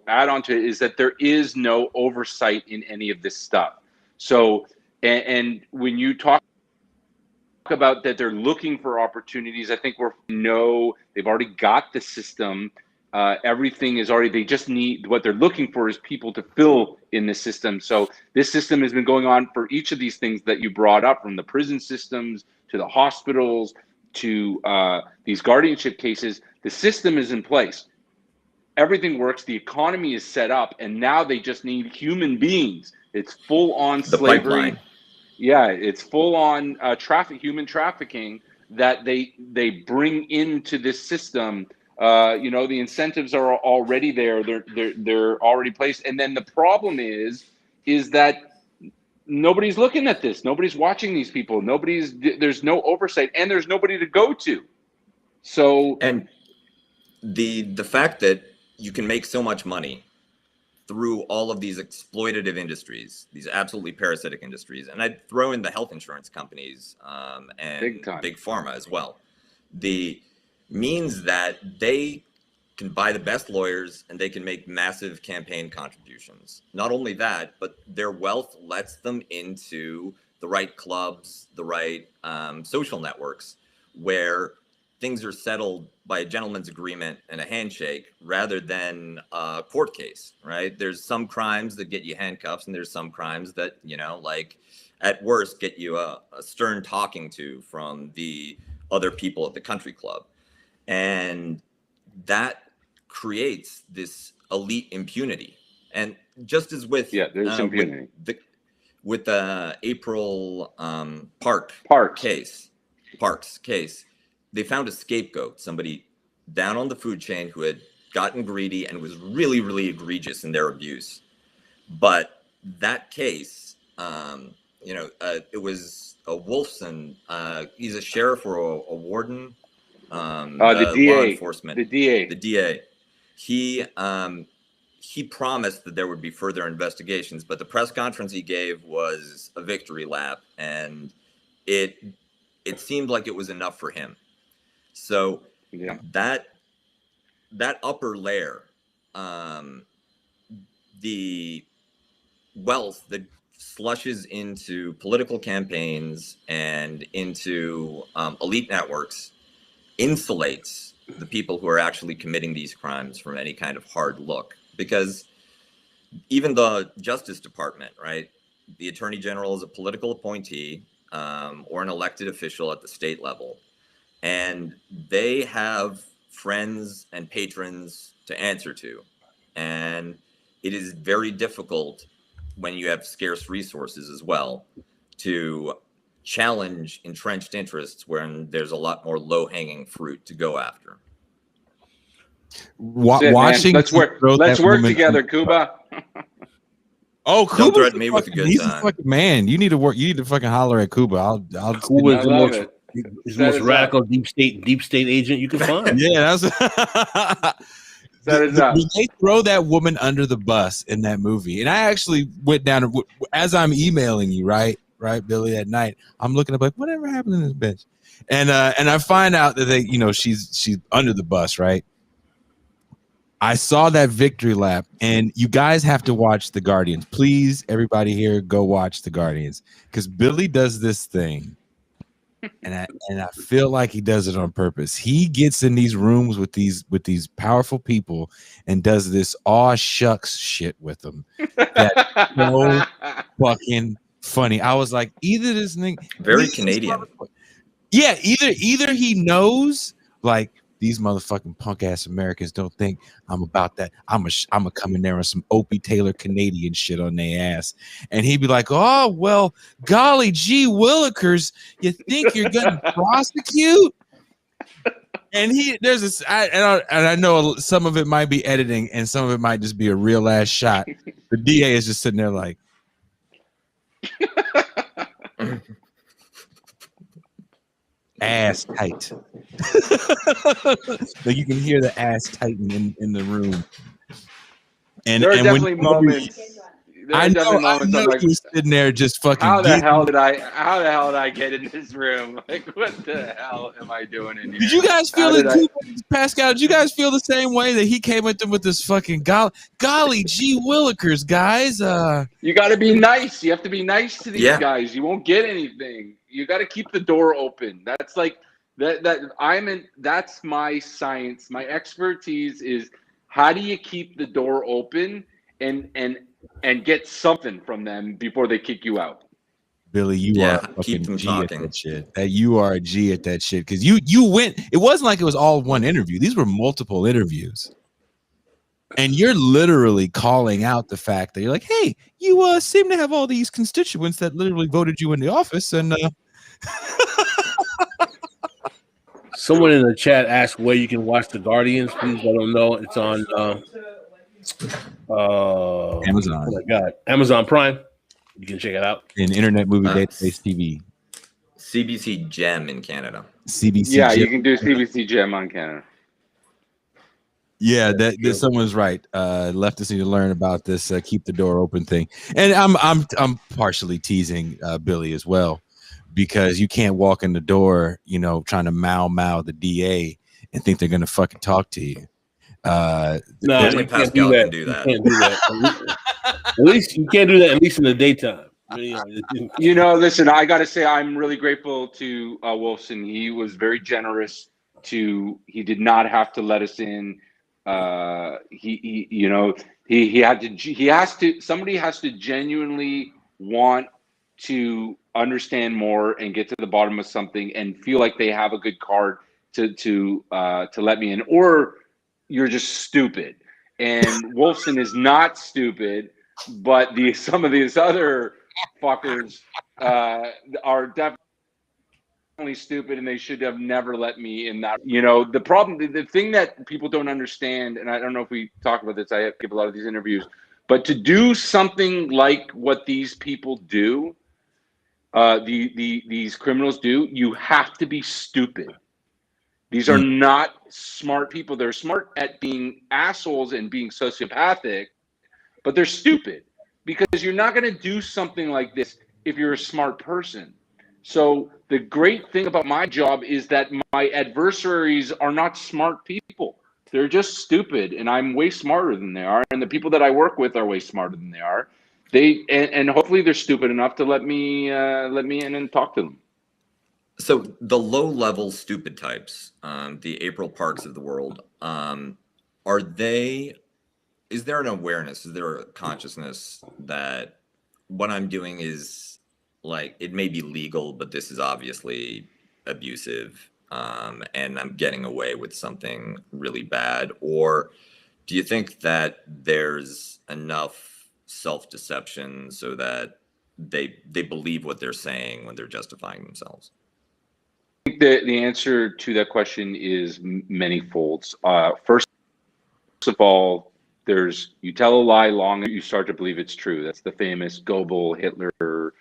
add on to it, is that there is no oversight in any of this stuff. So, and when you talk about that they're looking for opportunities, I think they've already got the system. Everything is already, they just need, what they're looking for is people to fill in the system. So this system has been going on for each of these things that you brought up, from the prison systems to the hospitals to these guardianship cases. The system is in place. Everything works. The economy is set up, and now they just need human beings. It's full on slavery. Pipeline. Yeah, it's full on human trafficking that they bring into this system. The incentives are already there. They're already placed. And then the problem is that nobody's looking at this. Nobody's watching these people. There's no oversight, and there's nobody to go to. So, and the fact that you can make so much money through all of these exploitative industries, these absolutely parasitic industries, and I'd throw in the health insurance companies and big pharma as well, means that they can buy the best lawyers and they can make massive campaign contributions. Not only that, but their wealth lets them into the right clubs, the right social networks, where things are settled by a gentleman's agreement and a handshake rather than a court case, right? There's some crimes that get you handcuffs, and there's some crimes that, like at worst get you a stern talking to from the other people at the country club. And that creates this elite impunity. And just as with there's impunity with the April Parks case, they found a scapegoat, somebody down on the food chain who had gotten greedy and was really, really egregious in their abuse. But that case, it was a Wolfson. He's a sheriff or a warden. The DA, law enforcement, the DA. He promised that there would be further investigations, but the press conference he gave was a victory lap, and it seemed like it was enough for him. So that upper layer, the wealth that slushes into political campaigns and into elite networks, insulates the people who are actually committing these crimes from any kind of hard look. Because even the Justice Department, right? The Attorney General is a political appointee or an elected official at the state level. And they have friends and patrons to answer to. And it is very difficult when you have scarce resources as well to challenge entrenched interests when there's a lot more low-hanging fruit to go after. Watching, let's work together, Cuba. Oh, don't threaten me with a good he's time. A fucking man. You need to work. You need to fucking holler at Cuba. I'll. Cuba's the most radical deep state agent you can find. Yeah, that's. They throw that woman under the bus in that movie, and I actually went down as I'm emailing you, right, Billy, at night. I'm looking up like, whatever happened to this bitch, and I find out that they, she's under the bus, right. I saw that victory lap, and you guys have to watch The Guardians. Please, everybody here, go watch The Guardians, because Billy does this thing, and I feel like he does it on purpose. He gets in these rooms with these powerful people and does this aw shucks shit with them. That's so fucking funny. I was like, either this thing very Canadian. Yeah, either he knows, like, these motherfucking punk ass Americans don't think I'm about that. I'm a come in there on some Opie Taylor Canadian shit on their ass, and he'd be like, "Oh well, golly gee willikers, you think you're gonna prosecute?" And there's this, and I know some of it might be editing, and some of it might just be a real ass shot. The DA is just sitting there like. Ass tight. Like you can hear the ass tighten in the room. And there are definitely moments. I know you sitting there just fucking. How the hell did I get in this room? Like, what the hell am I doing in here? Did you guys feel Pascal? Did you guys feel the same way that he came at them with this fucking golly gee willikers, guys? You got to be nice. You have to be nice to these guys. You won't get anything. You got to keep the door open. That's like that's my science. My expertise is how do you keep the door open and get something from them before they kick you out. Billy, you are a fucking G at that shit. You are a G at that shit because you went. It wasn't like it was all one interview. These were multiple interviews. And you're literally calling out the fact that you're like, hey, you seem to have all these constituents that literally voted you in the office. And someone in the chat asked where you can watch The Guardians. Please let them know. It's on Amazon. Oh my God, Amazon Prime. You can check it out. In Internet Movie Database TV. CBC Gem in Canada. CBC. Yeah, Gem. You can do CBC Gem on Canada. Yeah, that someone's right. Leftists need to learn about this keep the door open thing. And I'm partially teasing Billy as well, because you can't walk in the door, trying to mow the DA and think they're gonna fucking talk to you. No, only Pascal can do that. You can't do that. At least you can't do that. At least in the daytime. Listen. I got to say, I'm really grateful to Wolfson. He was very generous. He did not have to let us in. Somebody has to genuinely want to understand more and get to the bottom of something and feel like they have a good card to let me in, or you're just stupid. And Wolfson is not stupid, but some of these other fuckers are definitely stupid, and they should have never let me in that. The problem, the thing that people don't understand, and I don't know if we talk about this, I give a lot of these interviews, but to do something like what these people do, these criminals do, you have to be stupid. These are not smart people. They're smart at being assholes and being sociopathic, but they're stupid, because you're not going to do something like this if you're a smart person. So the great thing about my job is that my adversaries are not smart people. They're just stupid, and I'm way smarter than they are. And the people that I work with are way smarter than they are. And hopefully they're stupid enough to let me in and talk to them. So the low-level stupid types, the April Parks of the world, is there an awareness? Is there a consciousness that what I'm doing is, like, it may be legal, but this is obviously abusive, and I'm getting away with something really bad? Or Do you think that there's enough self-deception so that they believe what they're saying when they're justifying themselves? I think the answer to that question is many folds. First of all, you tell a lie long enough, you start to believe it's true. That's the famous Goebbels, Hitler,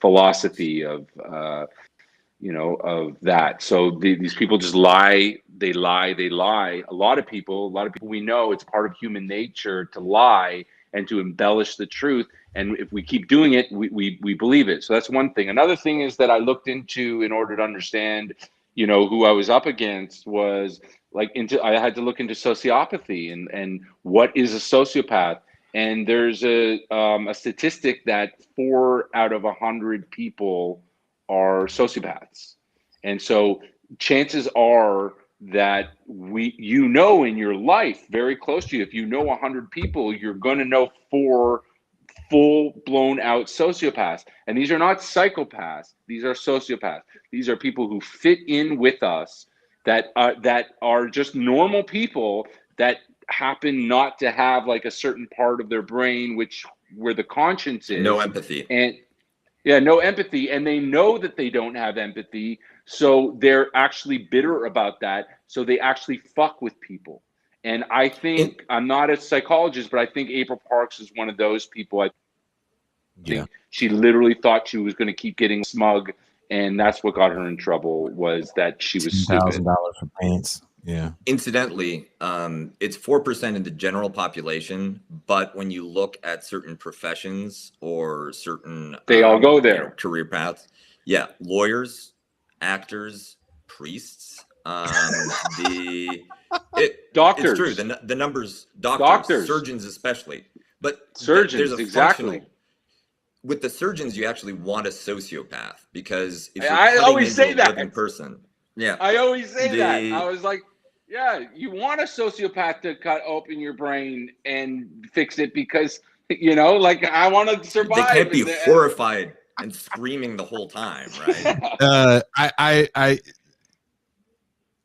philosophy of that. So these people just lie. They lie. A lot of people we know, it's part of human nature to lie and to embellish the truth. And if we keep doing it, we believe it. So that's one thing. Another thing is that I looked into, in order to understand, who I was up against, was I had to look into sociopathy and what is a sociopath. And there's a statistic that 4 out of 100 people are sociopaths. And so chances are that in your life, very close to you, if you know 100 people, you're going to know 4 full-blown out sociopaths. And these are not psychopaths. These are sociopaths. These are people who fit in with us, that are just normal people that happen not to have like a certain part of their brain where the conscience is. No empathy. And no empathy. And they know that they don't have empathy. So they're actually bitter about that. So they actually fuck with people. And I think, I'm not a psychologist, but I think April Parks is one of those people. I think she literally thought she was going to keep getting smug. And that's what got her in trouble, was that she was stupid. $10,000 for paints. Yeah. Incidentally, it's 4% in the general population, but when you look at certain professions or certain they all go there, career paths. Yeah, lawyers, actors, priests, doctors. It's true. The numbers, doctors, surgeons especially, but surgeons, there's a exactly. With the surgeons, you actually want a sociopath, because if you're I always say that living person. Yeah, I always say that. I was like, yeah, you want a sociopath to cut open your brain and fix it, because I want to survive. They can't be horrified and screaming the whole time, right?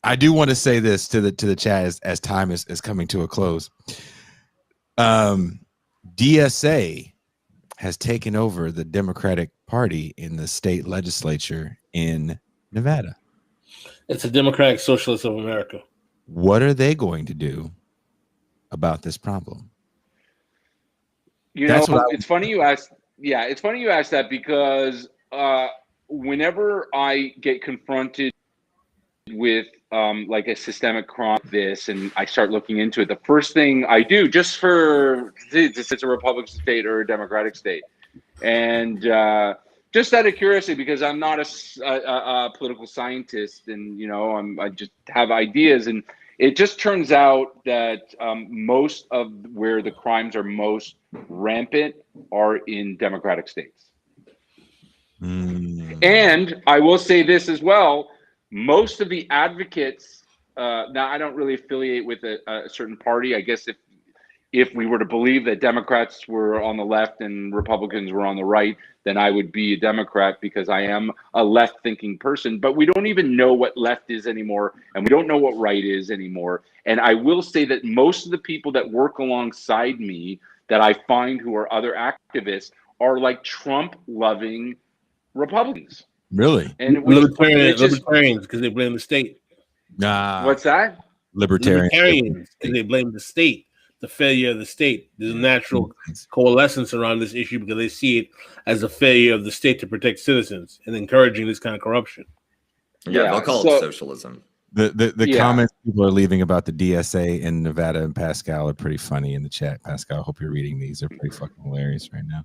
I do want to say this to the chat as time is coming to a close. DSA has taken over the Democratic Party in the state legislature in Nevada. It's a Democratic Socialist of America. What are they going to do about this problem? It's funny you asked. Yeah, it's funny you asked that, because whenever I get confronted with like a systemic crime like this, and I start looking into it, the first thing I do, just for it's a Republican state or a Democratic state, and just out of curiosity, because I'm not a political scientist, and I just have ideas, and it just turns out that most of where the crimes are most rampant are in Democratic states. And I will say this as well. Most of the advocates, now I don't really affiliate with a certain party. I guess if we were to believe that Democrats were on the left and Republicans were on the right, then I would be a Democrat, because I am a left-thinking person. But we don't even know what left is anymore, and we don't know what right is anymore. And I will say that most of the people that work alongside me that I find who are other activists are like Trump-loving Republicans. Really? And libertarians, because they blame the state. Nah. What's that? Libertarians, because they blame the state, the failure of the state. There's a natural coalescence around this issue, because they see it as a failure of the state to protect citizens and encouraging this kind of corruption. Yeah, they'll call it socialism. The comments people are leaving about the DSA in Nevada and Pascal are pretty funny in the chat. Pascal, I hope you're reading these. They're pretty fucking hilarious right now.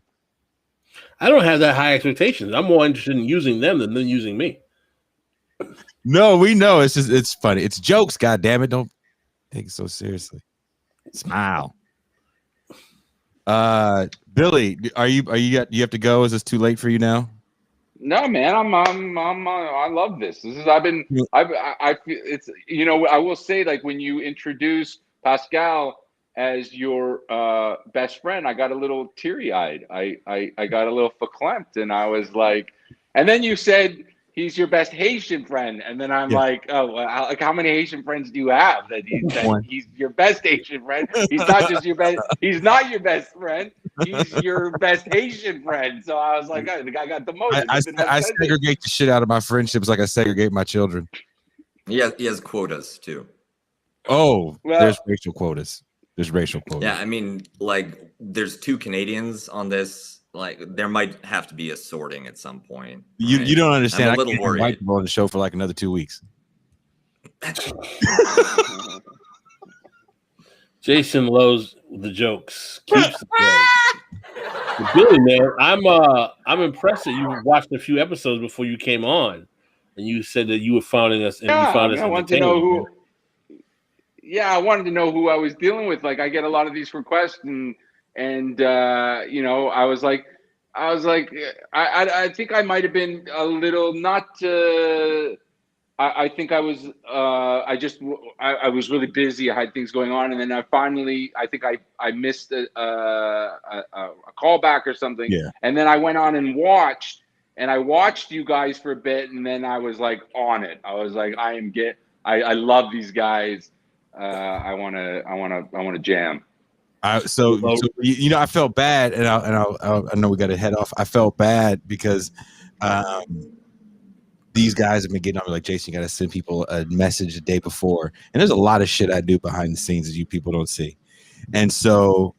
I don't have that high expectations. I'm more interested in using them than them using me. No, we know. It's funny. It's jokes. God damn it! Don't take it so seriously. Smile. Billy, you have to go? Is this too late for you now? No, man. I love this. I feel it's, I will say, like, when you introduce Pascal as your best friend, I got a little teary-eyed. I got a little verklempt, and I was like, and then you said he's your best Haitian friend. And then I'm like, oh, well, like, how many Haitian friends do you have that he's your best Haitian friend? He's not just your best. He's not your best friend. He's your best Haitian friend. So I was like, oh, the guy got demoted. I segregate the shit out of my friendships like I segregate my children. He has quotas too. Oh, well, there's racial quotas. There's racial quotas. Yeah, I mean, like, there's 2 Canadians on this. Like, there might have to be a sorting at some point. You don't understand. I'm a little worried. White people on the show for like another 2 weeks. Jason loves the jokes. Keeps the jokes. Billie, man, I'm impressed that you watched a few episodes before you came on, and you said that you were finding us. And you found us. I want to know who. Yeah, I wanted to know who I was dealing with. Like, I get a lot of these requests, and you know, I was like, I think I might have been a little not. I think I was. I was really busy. I had things going on, and then I think I missed a callback or something. Yeah. And then I went on and watched you guys for a bit, and then I was like on it. I was like, I love these guys. I want to jam. So you know, I felt bad, and I know we got to head off. I felt bad because these guys have been getting on me like, Jason, you got to send people a message the day before, and there's a lot of shit I do behind the scenes that you people don't see. And so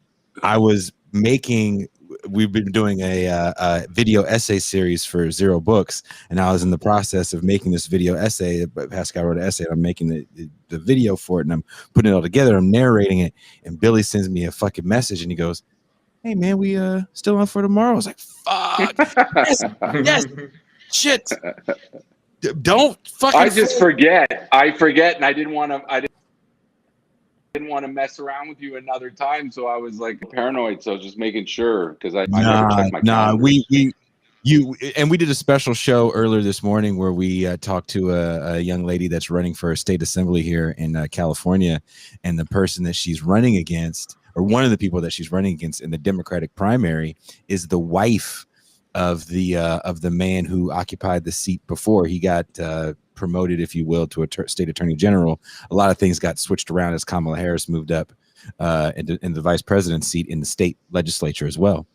we've been doing a video essay series for Zero Books, and I was in the process of making this video essay. Pascal wrote an essay, and I'm making the video for it, and I'm putting it all together. I'm narrating it, and Billy sends me a fucking message, and he goes, "Hey man, we still on for tomorrow?" I was like, "Fuck, yes, shit, don't fucking." I just forget. I forget, and I didn't want to mess around with you another time, so I was like paranoid. So just making sure, because I never check my calendar. We did a special show earlier this morning where we talked to a young lady that's running for a state assembly here in California, and the person that she's running against, or one of the people that she's running against in the Democratic primary, is the wife of the man who occupied the seat before he got promoted, if you will, to a state attorney general. A lot of things got switched around as Kamala Harris moved up in the vice president's seat in the state legislature as well,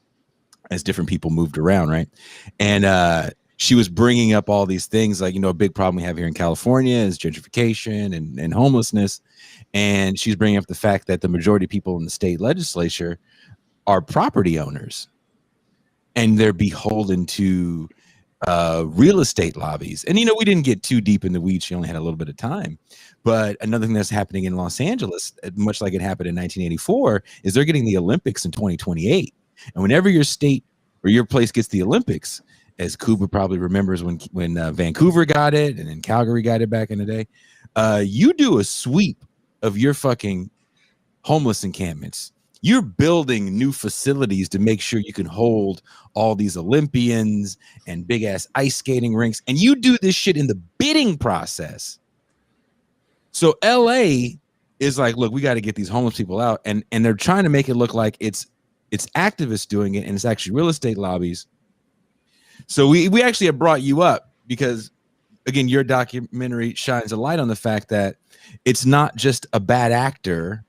as different people moved around, right? And she was bringing up all these things like, you know, a big problem we have here in California is gentrification and homelessness. And she's bringing up the fact that the majority of people in the state legislature are property owners, and they're beholden to real estate lobbies. And, you know, we didn't get too deep in the weeds. She only had a little bit of time. But another thing that's happening in Los Angeles, much like it happened in 1984, is they're getting the Olympics in 2028. And whenever your state or your place gets the Olympics, as Kuba probably remembers when Vancouver got it and then Calgary got it back in the day, you do a sweep of your fucking homeless encampments. You're building new facilities to make sure you can hold all these Olympians and big ass ice skating rinks. And you do this shit in the bidding process. So LA is like, look, we got to get these homeless people out. And they're trying to make it look like it's activists doing it, and it's actually real estate lobbies. So we actually have brought you up because, again, your documentary shines a light on the fact that it's not just a bad actor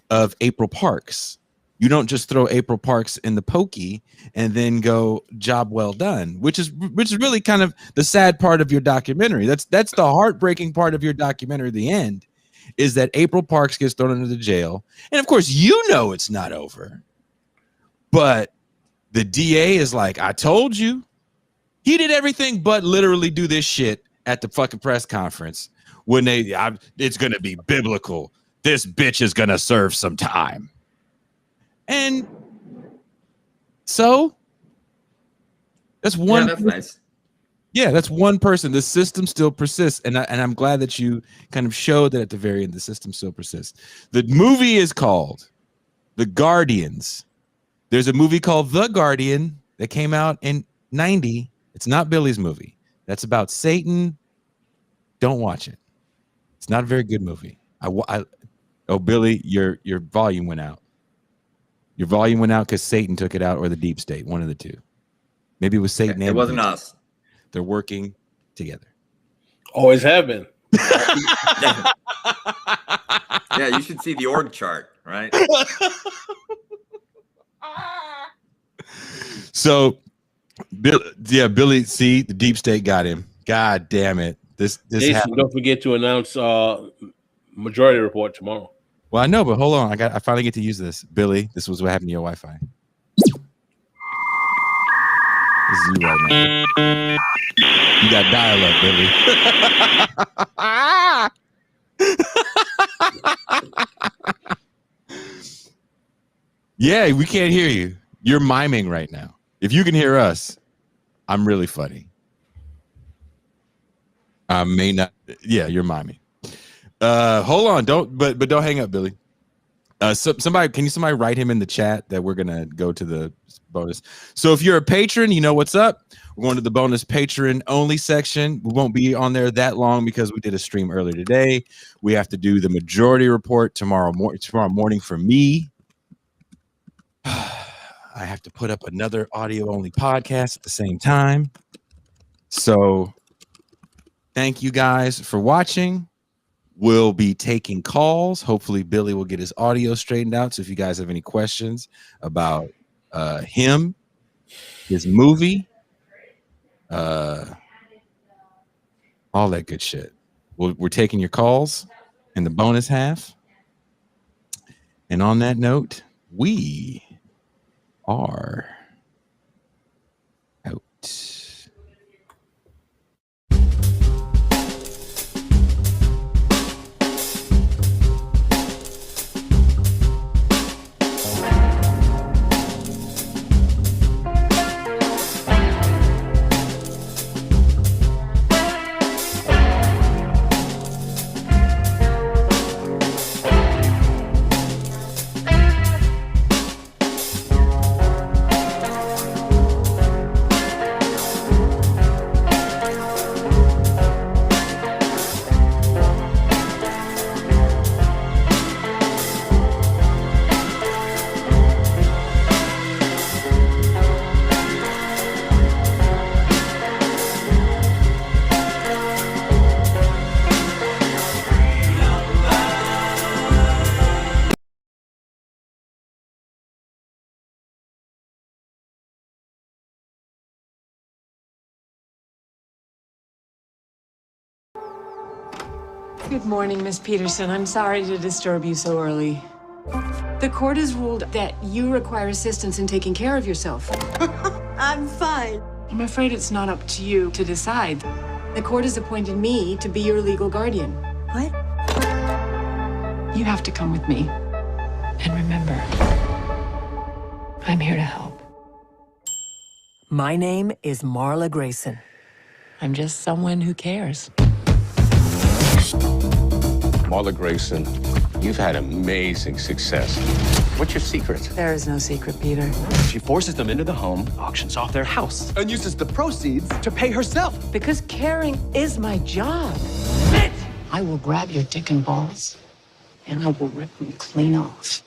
of April Parks. You don't just throw April Parks in the pokey and then go, job well done, which is really kind of the sad part of your documentary. That's the heartbreaking part of your documentary. The end is that April Parks gets thrown into the jail, and of course you know it's not over, but the DA is like, I told you. He did everything but literally do this shit at the fucking press conference when it's gonna be biblical. This bitch is gonna serve some time. And so that's one. Yeah, that's nice. Yeah, that's one person. The system still persists, and I'm glad that you kind of showed that at the very end. The system still persists. The movie is called The Guardians. There's a movie called The Guardian that came out in '90. It's not Billie's movie. That's about Satan. Don't watch it. It's not a very good movie. Oh, Billie, your volume went out. Your volume went out because Satan took it out, or the deep state, one of the two. Maybe it was Satan. It wasn't us. They're working together. Always have been. Yeah, you should see the org chart, right? So, Billy, see, the deep state got him. God damn it. This Jason, happened. don't forget to announce majority report tomorrow. Well, I know, but hold on. I finally get to use this. Billy, this was what happened to your Wi-Fi. This is you right now. You got dial-up, Billy. Yeah, we can't hear you. You're miming right now. If you can hear us, I'm really funny. I may not. Yeah, you're miming. Hold on. Don't hang up, Billy. Can somebody write him in the chat that we're gonna go to the bonus. So if you're a patron, you know what's up. We're going to the bonus patron only section. We won't be on there that long because we did a stream earlier today. We have to do the majority report tomorrow morning for me. I have to put up another audio only podcast at the same time. So thank you guys for watching. We'll be taking calls. Hopefully Billy will get his audio straightened out. So if you guys have any questions about him, his movie, all that good shit, we're taking your calls in the bonus half. And on that note, we are out. Good morning, Miss Peterson. I'm sorry to disturb you so early. The court has ruled that you require assistance in taking care of yourself. I'm fine. I'm afraid it's not up to you to decide. The court has appointed me to be your legal guardian. What? You have to come with me. And remember, I'm here to help. My name is Marla Grayson. I'm just someone who cares. Marla Grayson, you've had amazing success. What's your secret? There is no secret, Peter. She forces them into the home, auctions off their house, and uses the proceeds to pay herself. Because caring is my job. I will grab your dick and balls, and I will rip them clean off.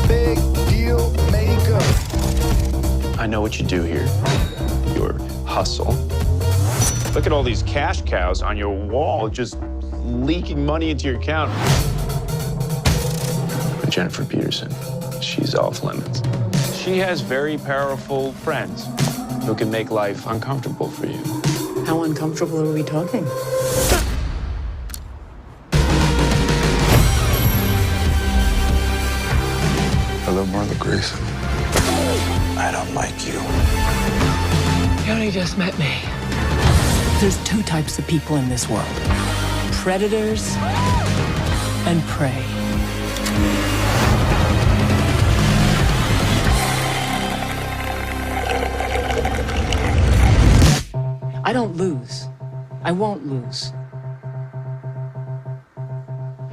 Big deal maker. I know what you do here. Your hustle. Look at all these cash cows on your wall just leaking money into your account. But Jennifer Peterson, she's off limits. She has very powerful friends who can make life uncomfortable for you. How uncomfortable are we talking? Hello, Marla Grayson. I don't like you. You only just met me. There's two types of people in this world. Predators and prey. I don't lose. I won't lose.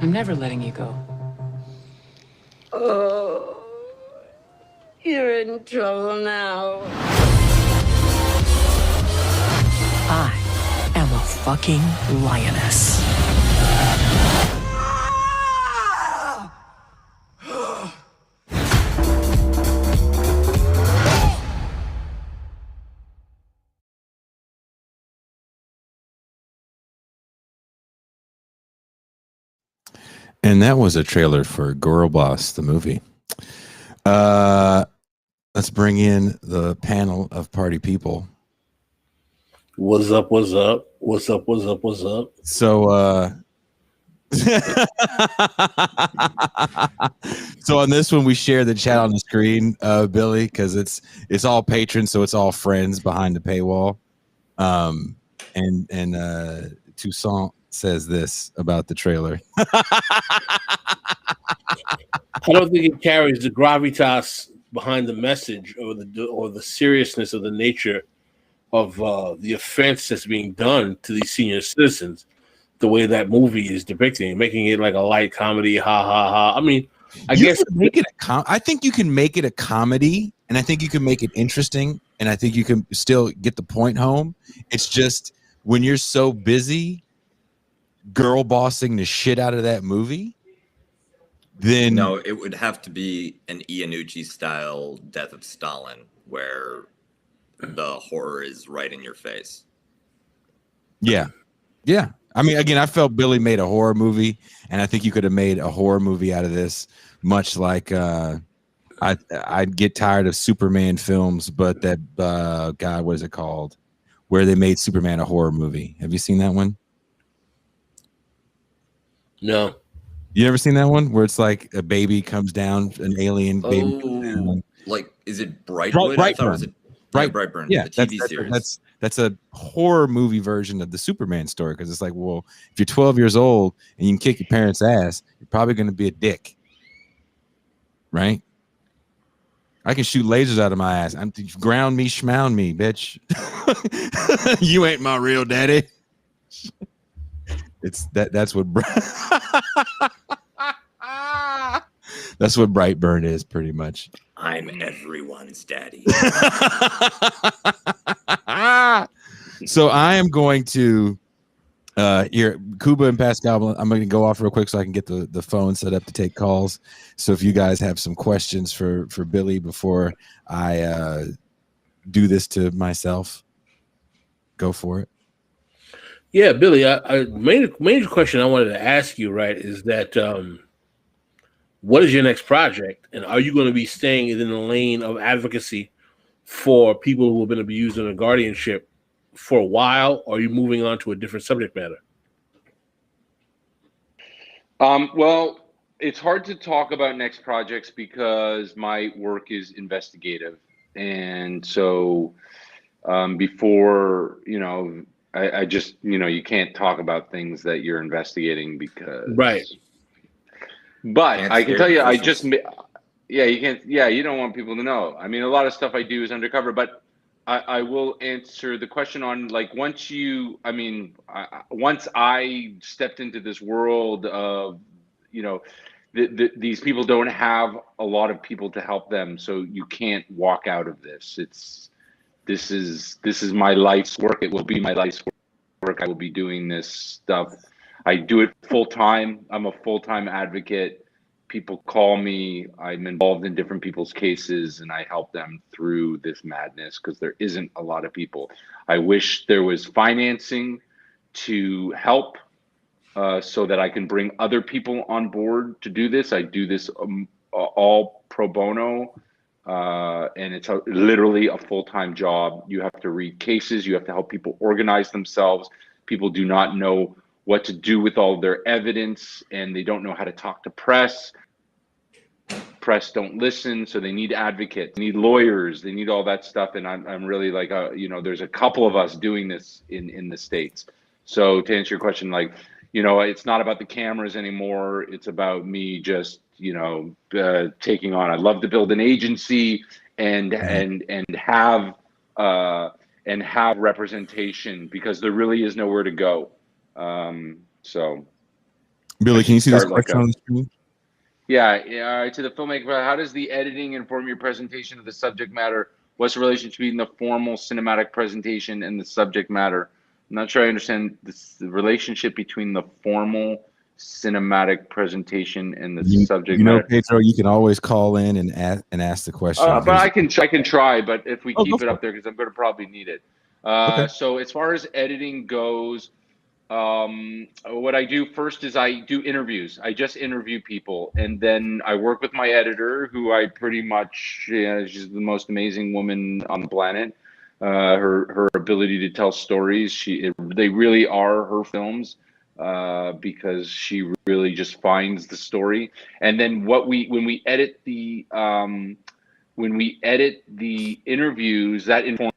I'm never letting you go. Oh, you're in trouble now. I am a fucking lioness. And that was a trailer for Girl Boss, the movie. Let's bring in the panel of party people. What's up? What's up? What's up? What's up? What's up? So, so on this one, we share the chat on the screen, Billy, because it's all patrons, so it's all friends behind the paywall. And Toussaint says this about the trailer. I don't think it carries the gravitas behind the message or the seriousness of the nature of the offense that's being done to these senior citizens. The way that movie is depicting, making it like a light comedy, ha ha ha. I mean, I guess make it I think you can make it a comedy, and I think you can make it interesting, and I think you can still get the point home. It's just when you're so busy girl bossing the shit out of that movie, then no, it would have to be an Iannucci style Death of Stalin, where the horror is right in your face. Yeah. I mean, again, I felt Billy made a horror movie, and I think you could have made a horror movie out of this, much like I'd get tired of Superman films, but that God, what is it called? Where they made Superman a horror movie. Have you seen that one? No. You ever seen that one where it's like a baby comes down, an alien baby? Oh, like, is it Brightwood? I thought it was Brightburn. Yeah, the TV series. That's a horror movie version of the Superman story, because it's like, well, if you're 12 years old and you can kick your parents' ass, you're probably going to be a dick, right? I can shoot lasers out of my ass. I'm ground me, schmound me, bitch. You ain't my real daddy. It's that's what that's what Brightburn is, pretty much. I'm everyone's daddy. So I am going to here, Kuba and Pascal, I'm going to go off real quick so I can get the phone set up to take calls. So if you guys have some questions for Billy before I do this to myself, go for it. Yeah, Billy, I major question I wanted to ask you, right, is that what is your next project? And are you going to be staying in the lane of advocacy for people who have been abused in a guardianship for a while, or are you moving on to a different subject matter? Well, it's hard to talk about next projects because my work is investigative. And so before, I just, you can't talk about things that you're investigating because. Right. But I can tell you, you don't want people to know. I mean, a lot of stuff I do is undercover, but I will answer the question on, like, once I stepped into this world of, these people don't have a lot of people to help them. So you can't walk out of this. This is my life's work. It will be my life's work. I will be doing this stuff. I do it full time. I'm a full-time advocate. People call me. I'm involved in different people's cases, and I help them through this madness because there isn't a lot of people. I wish there was financing to help so that I can bring other people on board to do this. I do this all pro bono, and it's literally a full-time job. You have to read cases. You have to help people organize themselves. People do not know what to do with all their evidence, and they don't know how to talk to press. Press don't listen, so they need advocates, they need lawyers, they need all that stuff. And I'm really like, there's a couple of us doing this in the States. So to answer your question, like, it's not about the cameras anymore. It's about me just, taking on. I'd love to build an agency and have representation, because there really is nowhere to go. So, Billy, can you see this question on the screen? Yeah. To the filmmaker, how does the editing inform your presentation of the subject matter? What's the relationship between the formal cinematic presentation and the subject matter? I'm not sure I understand the relationship between the formal cinematic presentation and the subject matter. Pedro, you can always call in and ask the question. But I can try, but if we keep it up there, because I'm going to probably need it. Okay. So as far as editing goes, What I do first is I do interviews. I just interview people, and then I work with my editor, who I pretty much, she's the most amazing woman on the planet. Her ability to tell stories, they really are her films, because she really just finds the story. And then when we edit the interviews, that informs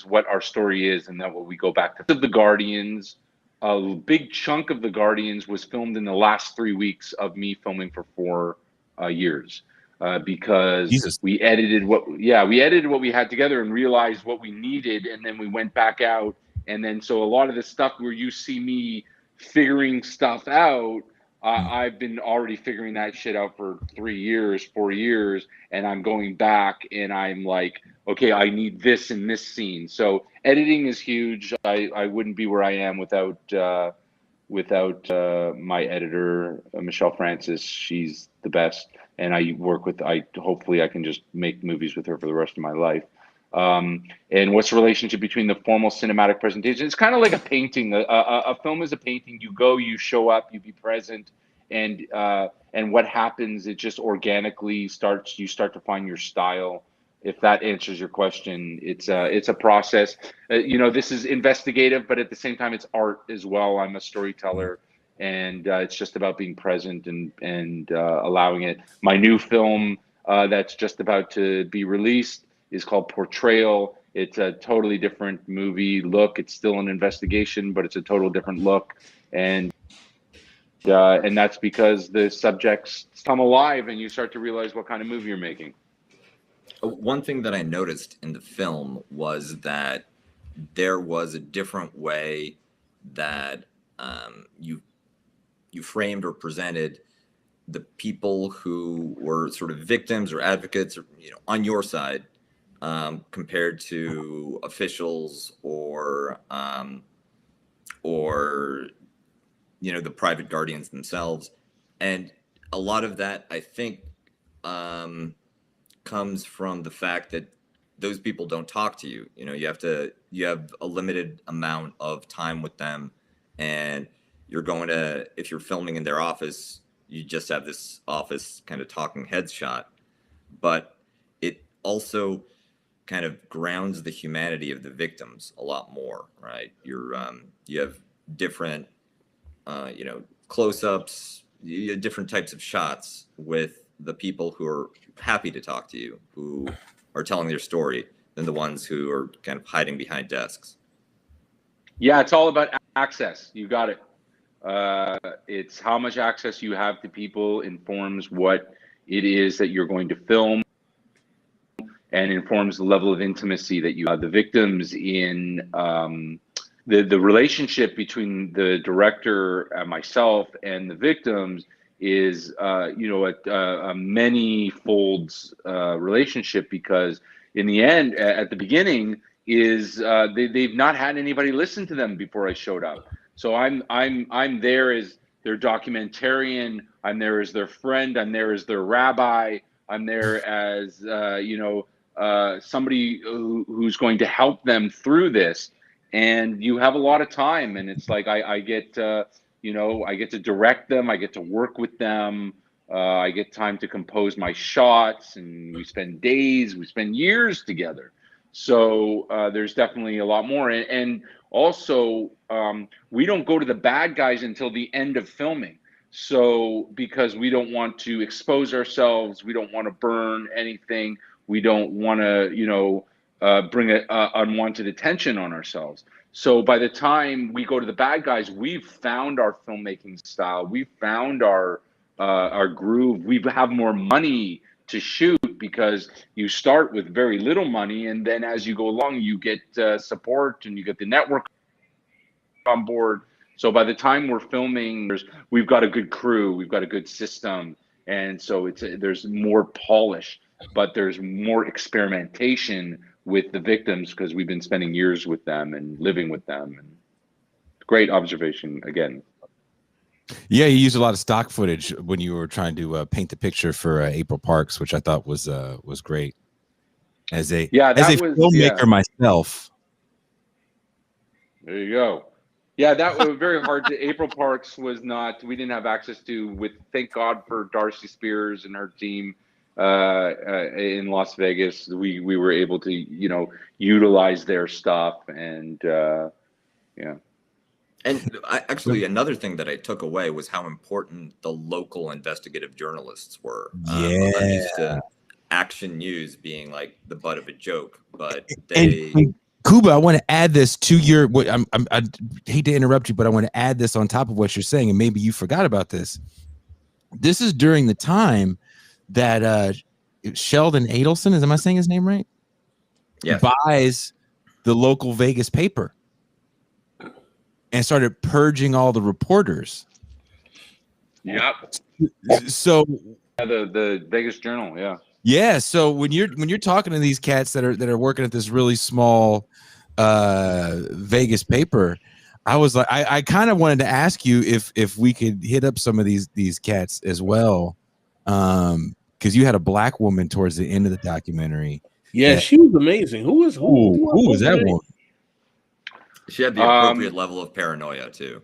what our story is, and then what we go back to. The Guardians, a big chunk of the Guardians was filmed in the last 3 weeks of me filming for 4 years, because we edited what we had together and realized what we needed, and then we went back out, and then so a lot of the stuff where you see me figuring stuff out, I've been already figuring that shit out for 3 years, 4 years, and I'm going back and I'm like, okay, I need this in this scene. So editing is huge. I wouldn't be where I am without my editor, Michelle Francis. She's the best, and hopefully I can just make movies with her for the rest of my life. And what's the relationship between the formal cinematic presentation? It's kind of like a painting. A film is a painting. You go, you show up, you be present, and what happens, it just organically you start to find your style. If that answers your question, it's a process. This is investigative, but at the same time, it's art as well. I'm a storyteller, and it's just about being present and allowing it. My new film that's just about to be released is called Portrayal. It's a totally different movie look. It's still an investigation, but it's a total different look, and that's because the subjects come alive, and you start to realize what kind of movie you're making. One thing that I noticed in the film was that there was a different way that you framed or presented the people who were sort of victims or advocates, or, on your side, compared to officials or the private guardians themselves. And a lot of that, I think, comes from the fact that those people don't talk to you. You have a limited amount of time with them, and if you're filming in their office, you just have this office kind of talking heads shot. But it also kind of grounds the humanity of the victims a lot more, right? You have different close-ups, you have different types of shots with the people who are happy to talk to you, who are telling their story, than the ones who are kind of hiding behind desks. Yeah, it's all about access. You got it. It's how much access you have to people informs what it is that you're going to film, and informs the level of intimacy that you have. The victims in the relationship between the director, myself, and the victims is a many folds relationship, because in the end, at the beginning, is they've not had anybody listen to them before I showed up. So I'm there as their documentarian. I'm there as their friend. I'm there as their rabbi. I'm there as somebody who's going to help them through this. And you have a lot of time, and it's like I get to direct them. I get to work with them. I get time to compose my shots, and we spend days, we spend years together. So there's definitely a lot more. And also, we don't go to the bad guys until the end of filming. So because we don't want to expose ourselves, we don't want to burn anything, we don't want to, bring unwanted attention on ourselves. So by the time we go to the bad guys, we've found our filmmaking style, we've found our groove, we have more money to shoot, because you start with very little money, and then as you go along, you get support, and you get the network on board. So by the time we're filming, we've got a good crew, we've got a good system, and so there's more polish, but there's more experimentation with the victims, because we've been spending years with them and living with them. And great observation again. Yeah, you used a lot of stock footage when you were trying to paint the picture for April Parks, which I thought was great. As a filmmaker myself. There you go. Yeah, that was very hard. April Parks was not. We didn't have access to. With thank God for Darcy Spears and her team in Las Vegas. We were able to utilize their stuff and yeah. And actually, another thing that I took away was how important the local investigative journalists were. I'm used to Action News being like the butt of a joke, but they. And Kuba, I want to add this to your. I hate to interrupt you, but I want to add this on top of what you're saying, and maybe you forgot about this. This is during the time that Sheldon Adelson, am I saying his name right? Yes. Buys the local Vegas paper and started purging all the reporters. Yep. So the Vegas Journal, yeah. Yeah, so when you're talking to these cats that are working at this really small Vegas paper, I was like, I kind of wanted to ask you if we could hit up some of these cats as well, because you had a black woman towards the end of the documentary. Yeah, she was amazing. Who was that one? She had the appropriate level of paranoia too.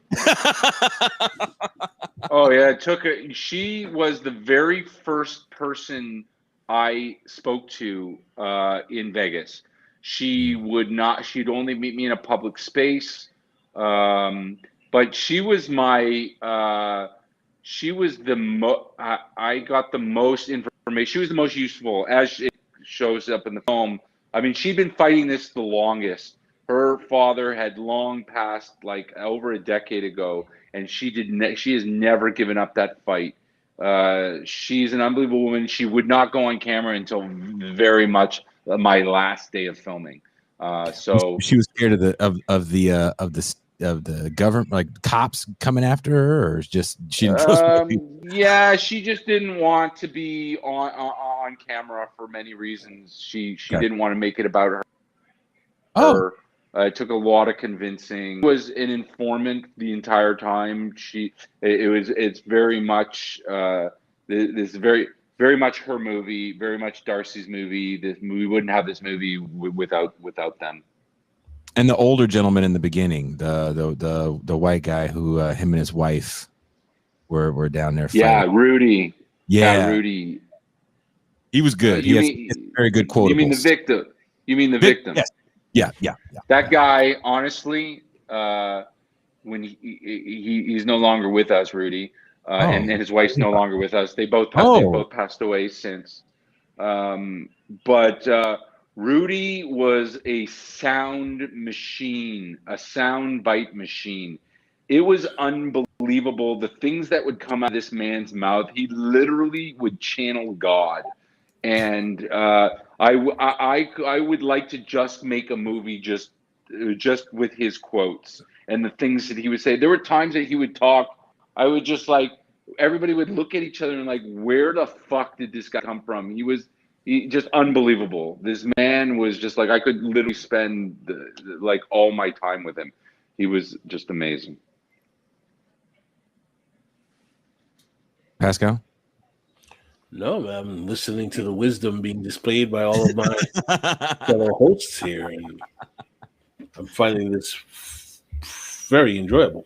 Oh yeah, it took she was the very first person I spoke to in Vegas. She'd only meet me in a public space. But she was I got the most information. She was the most useful, as it shows up in the film. I mean, she'd been fighting this the longest. Her father had long passed, like over a decade ago, and she has never given up that fight. She's an unbelievable woman. She would not go on camera until very much my last day of filming. So she was scared of the government, like cops coming after her, or just she didn't trust people? Yeah, she just didn't want to be on camera for many reasons. She didn't want to make it about her. It took a lot of convincing. She was an informant the entire time. It's very much this very much her movie, very much Darcy's movie. We wouldn't have this movie without them. And the older gentleman in the beginning, the white guy who him and his wife were down there fighting. Yeah, Rudy. Yeah, Rudy. He was good. He has very good quotables. You mean the victim? You mean the victim? Yes. Yeah. That guy, honestly, when he's no longer with us, Rudy, and his wife's no longer with us. They both passed away since. But Rudy was a sound machine, a sound bite machine. It was unbelievable. The things that would come out of this man's mouth, he literally would channel God. And I would like to just make a movie just with his quotes and the things that he would say. There were times that he would talk. I would just everybody would look at each other and like, where the fuck did this guy come from? He just unbelievable. This man was just like, I could literally spend all my time with him. He was just amazing. Pascal? No, I'm listening to the wisdom being displayed by all of my fellow hosts here, and I'm finding this very enjoyable.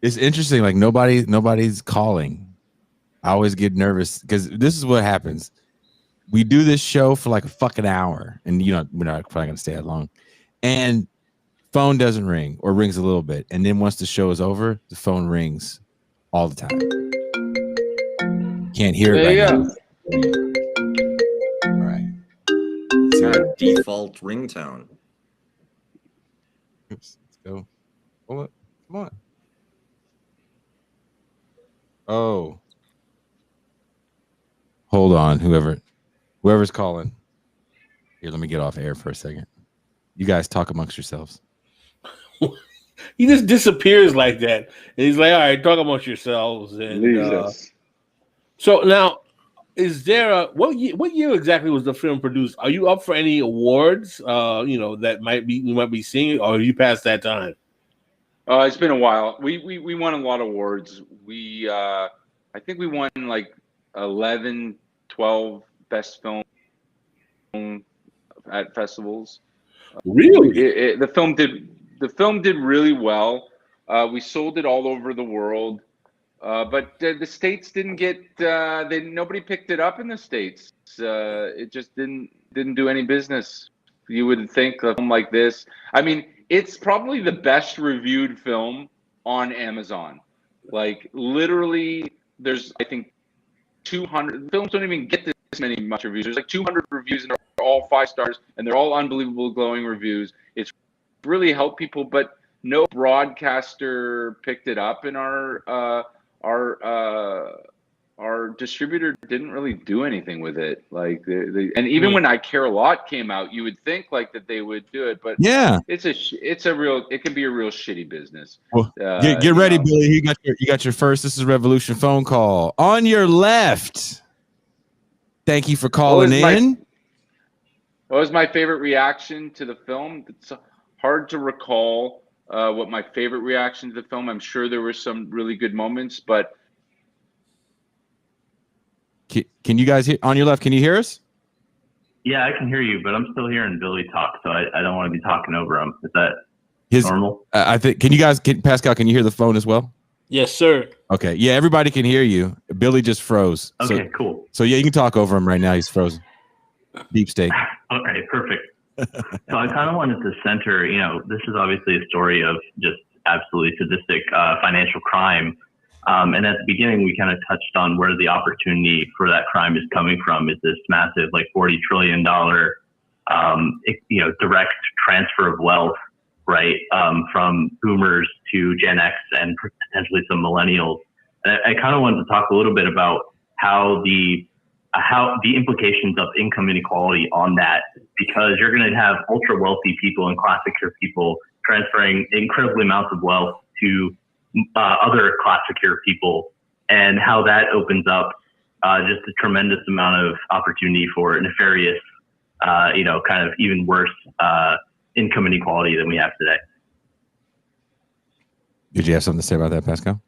It's interesting. Like nobody's calling. I always get nervous because this is what happens. We do this show for like a fucking hour, and we're not probably gonna stay that long. And phone doesn't ring or rings a little bit, and then once the show is over, the phone rings all the time. Can't hear it right now. All right. It's our default ringtone. Oops, let's go. Come on. Oh. Hold on, whoever's calling. Here, let me get off air for a second. You guys talk amongst yourselves. He just disappears like that. And he's like, all right, talk amongst yourselves. And so now, is there what year exactly was the film produced? Are you up for any awards? That we might be seeing, or are you past that time? It's been a while. We won a lot of awards. I think we won like 11, 12 best film at festivals. Really? The film did really well. We sold it all over the world, but the States didn't get. Nobody picked it up in the States. It just didn't do any business. You would think a film like this. I mean, it's probably the best reviewed film on Amazon. Like literally, there's I think 200 films don't even get this many much reviews. There's like 200 reviews and they're all 5 stars and they're all unbelievable glowing reviews. It's really helped people, but no broadcaster picked it up, and our distributor didn't really do anything with it. Like and even when I Care a Lot came out, you would think like that they would do it, but yeah, it can be a real shitty business. Well, get ready, Billy. You got your first This is Revolution phone call on your left. Thank you for calling in. What was my favorite reaction to the film? It's hard to recall what my favorite reaction to the film. I'm sure there were some really good moments, but can you guys hear on your left? Can you hear us? Yeah, I can hear you, but I'm still hearing Billy talk, so I don't want to be talking over him. Is that normal? I think. Pascal? Can you hear the phone as well? Yes, sir. Okay. Yeah, everybody can hear you. Billy just froze. Okay, cool. So yeah, you can talk over him right now. He's frozen. Deep state. Okay, perfect. So I kind of wanted to center, this is obviously a story of just absolutely sadistic financial crime. And at the beginning, we kind of touched on where the opportunity for that crime is coming from. Is this massive, like $40 trillion, direct transfer of wealth, right? From boomers to Gen X and potentially some millennials. And I kind of wanted to talk a little bit about how the implications of income inequality on that, because you're going to have ultra wealthy people and class secure people transferring incredible amounts of wealth to other class secure people, and how that opens up just a tremendous amount of opportunity for nefarious, kind of even worse income inequality than we have today. Did you have something to say about that, Pascal?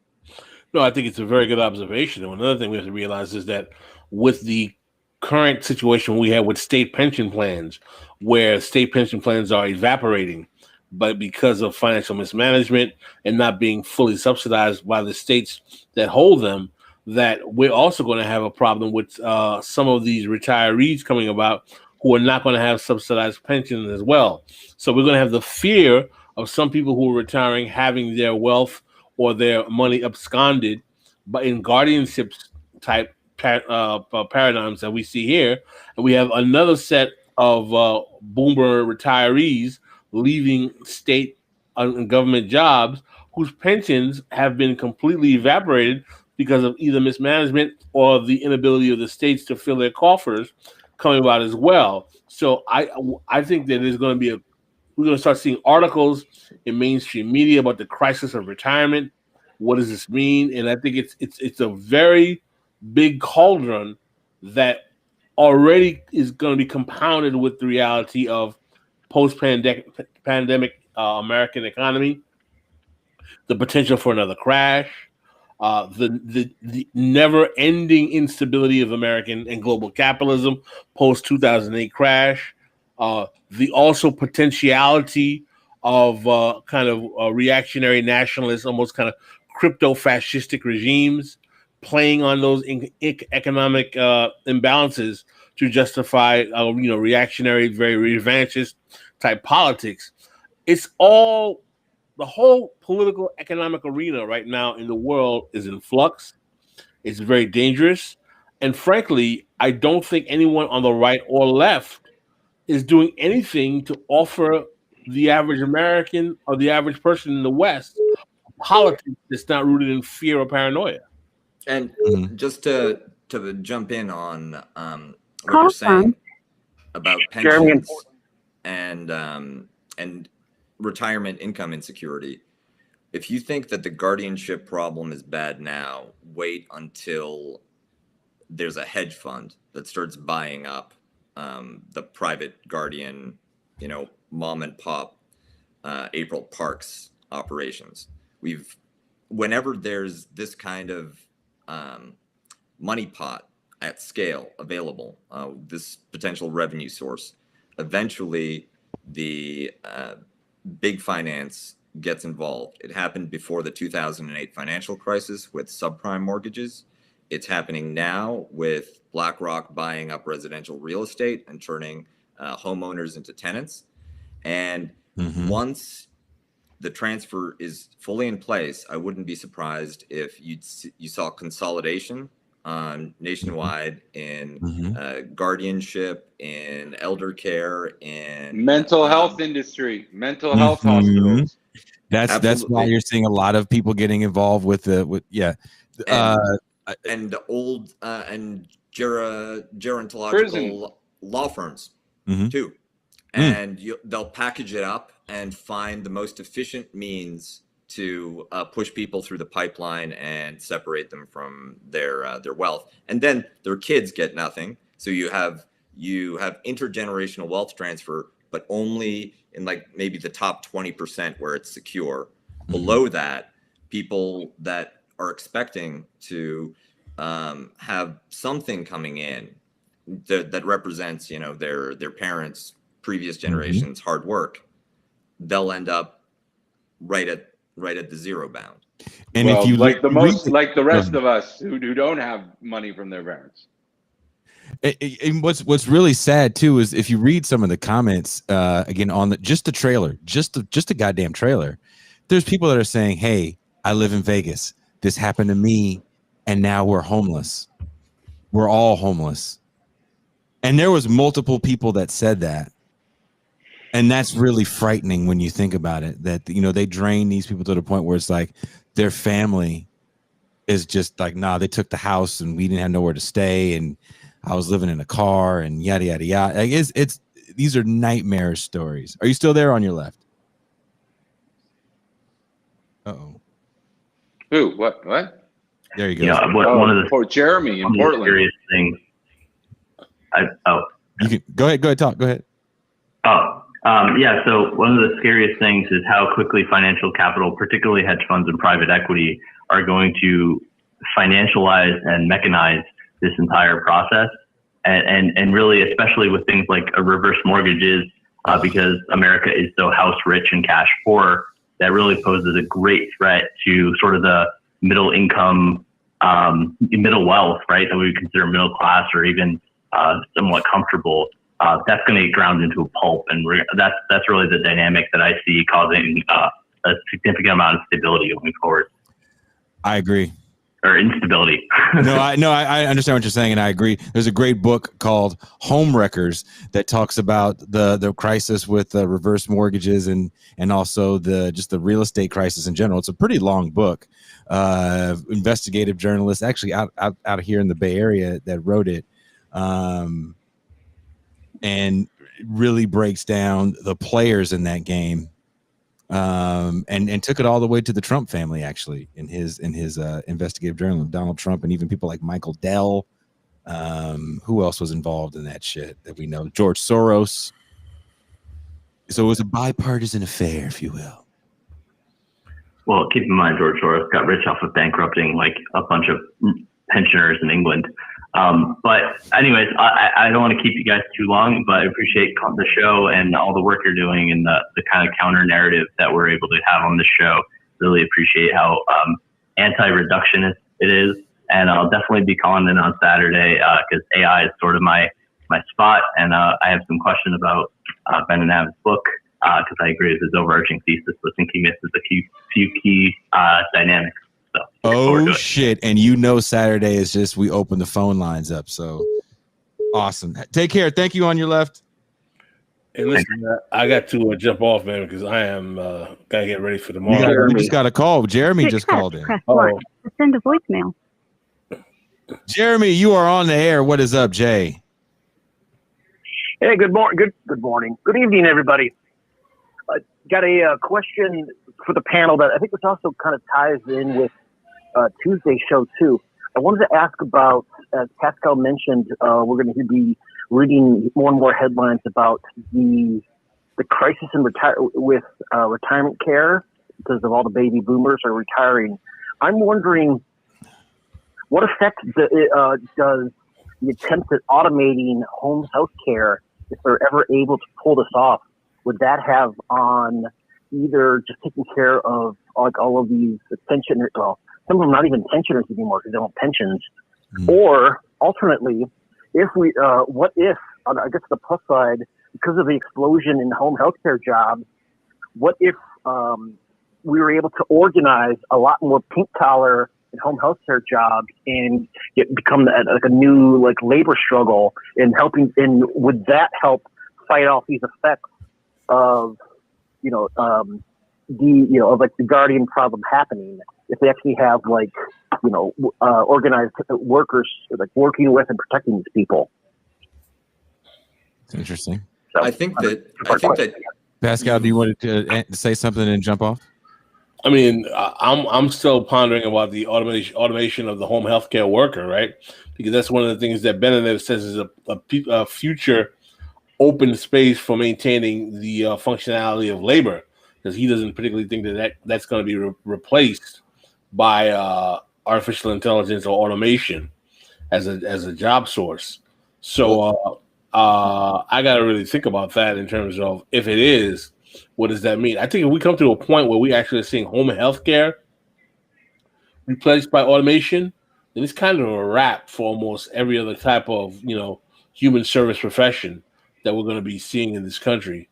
No, I think it's a very good observation. And another thing we have to realize is that with the current situation we have with state pension plans, where state pension plans are evaporating, but because of financial mismanagement and not being fully subsidized by the states that hold them, that we're also going to have a problem with some of these retirees coming about who are not going to have subsidized pensions as well. So we're going to have the fear of some people who are retiring having their wealth or their money absconded, but in guardianship type paradigms that we see here. And we have another set of boomer retirees leaving state and government jobs whose pensions have been completely evaporated because of either mismanagement or the inability of the states to fill their coffers coming about as well. So I think that there's going to be we're going to start seeing articles in mainstream media about the crisis of retirement. What does this mean? And I think it's a very big cauldron that already is going to be compounded with the reality of post-pandemic American economy, the potential for another crash, the never-ending instability of American and global capitalism post-2008 crash, the also potentiality of kind of reactionary nationalist, almost kind of crypto-fascistic regimes playing on those economic imbalances to justify, reactionary, very revanchist type politics. It's all, the whole political economic arena right now in the world is in flux. It's very dangerous. And frankly, I don't think anyone on the right or left is doing anything to offer the average American or the average person in the West politics that's not rooted in fear or paranoia. And just to jump in on what you're saying about pensions and retirement income insecurity, if you think that the guardianship problem is bad now, wait until there's a hedge fund that starts buying up the private guardian, mom and pop April Parks operations. Whenever there's this kind of money pot at scale available, this potential revenue source, eventually the big finance gets involved. It happened before the 2008 financial crisis with subprime mortgages. It's happening now with BlackRock buying up residential real estate and turning homeowners into tenants. And once the transfer is fully in place, I wouldn't be surprised if you saw consolidation nationwide in guardianship, in elder care, in mental health industry, mental health hospitals. That's why you're seeing a lot of people getting involved with and the old and gerontological law firms too. And they'll package it up and find the most efficient means to push people through the pipeline and separate them from their wealth. And then their kids get nothing. So you have intergenerational wealth transfer, but only in like maybe the top 20% where it's secure. Below that, people that are expecting to have something coming in that represents, their parents' previous generations' hard work, they'll end up right at the zero bound. And if you like the rest of us who don't have money from their parents. And what's really sad too is if you read some of the comments again on just the trailer, just a goddamn trailer, there's people that are saying, "Hey, I live in Vegas. This happened to me, and now we're homeless. We're all homeless." And there was multiple people that said that. And that's really frightening when you think about it, that, they drain these people to the point where it's like their family is just like, nah, they took the house and we didn't have nowhere to stay. And I was living in a car and yada, yada, yada. Like these are nightmare stories. Are you still there on your left? Uh-oh. Who? What? There you go. Yeah, one of the Jeremy in Portland. Serious things. You can go ahead. Talk. Go ahead. Yeah. So one of the scariest things is how quickly financial capital, particularly hedge funds and private equity, are going to financialize and mechanize this entire process, and really, especially with things like reverse mortgages, because America is so house rich and cash poor, that really poses a great threat to sort of the middle income, middle wealth, right? That we would consider middle class or even somewhat comfortable. That's going to get ground into a pulp, and that's really the dynamic that I see causing a significant amount of stability going forward. I agree. Or instability. I understand what you're saying, and I agree. There's a great book called Home Wreckers that talks about the crisis with reverse mortgages and also the real estate crisis in general. It's a pretty long book. Investigative journalist, actually out here in the Bay Area, that wrote it. And really breaks down the players in that game, and took it all the way to the Trump family, actually, in his investigative journal, Donald Trump, and even people like Michael Dell. Who else was involved in that shit that we know? George Soros. So it was a bipartisan affair, if you will. Well, keep in mind, George Soros got rich off of bankrupting like a bunch of pensioners in England. But anyways, I don't want to keep you guys too long, but I appreciate the show and all the work you're doing and the kind of counter narrative that we're able to have on this show. Really appreciate how anti-reductionist it is. And I'll definitely be calling in on Saturday because AI is sort of my spot. And I have some questions about Ben and Av's book because I agree with his overarching thesis, but I think he misses a few key dynamics. So, oh shit! And Saturday is just we open the phone lines up. So awesome. Take care. Thank you on your left. And listen, I got to jump off, man, because I am gotta get ready for tomorrow. You just got a call. Jeremy just called in. Send a voicemail. Jeremy, you are on the air. What is up, Jay? Hey, good morning. Good evening, everybody. Got a question for the panel that I think this also kind of ties in with Tuesday's show too. I wanted to ask about, as Pascal mentioned, we're going to be reading more and more headlines about the crisis in retirement care because of all the baby boomers are retiring. I'm wondering what effect does the attempt at automating home health care, if they're ever able to pull this off, would that have on either just taking care of like all of these pensioners, well, some of them not even pensioners anymore because they don't have pensions, or alternately, if we, what if, I guess the plus side, because of the explosion in home healthcare jobs, what if we were able to organize a lot more pink collar and home healthcare jobs and become like a new like labor struggle and helping, and would that help fight off these effects of of like the Guardian problem happening if they actually have like organized workers like working with and protecting these people? It's interesting. So, I think that Pascal, do you want to say something and jump off? I mean, I'm still pondering about the automation of the home healthcare worker, right? Because that's one of the things that Benedict says is a future open space for maintaining the functionality of labor, because he doesn't particularly think that's going to be replaced by artificial intelligence or automation as a job source. So I got to really think about that in terms of, if it is, what does that mean? I think if we come to a point where we actually are seeing home health care replaced by automation, then it's kind of a wrap for almost every other type of human service profession that we're going to be seeing in this country.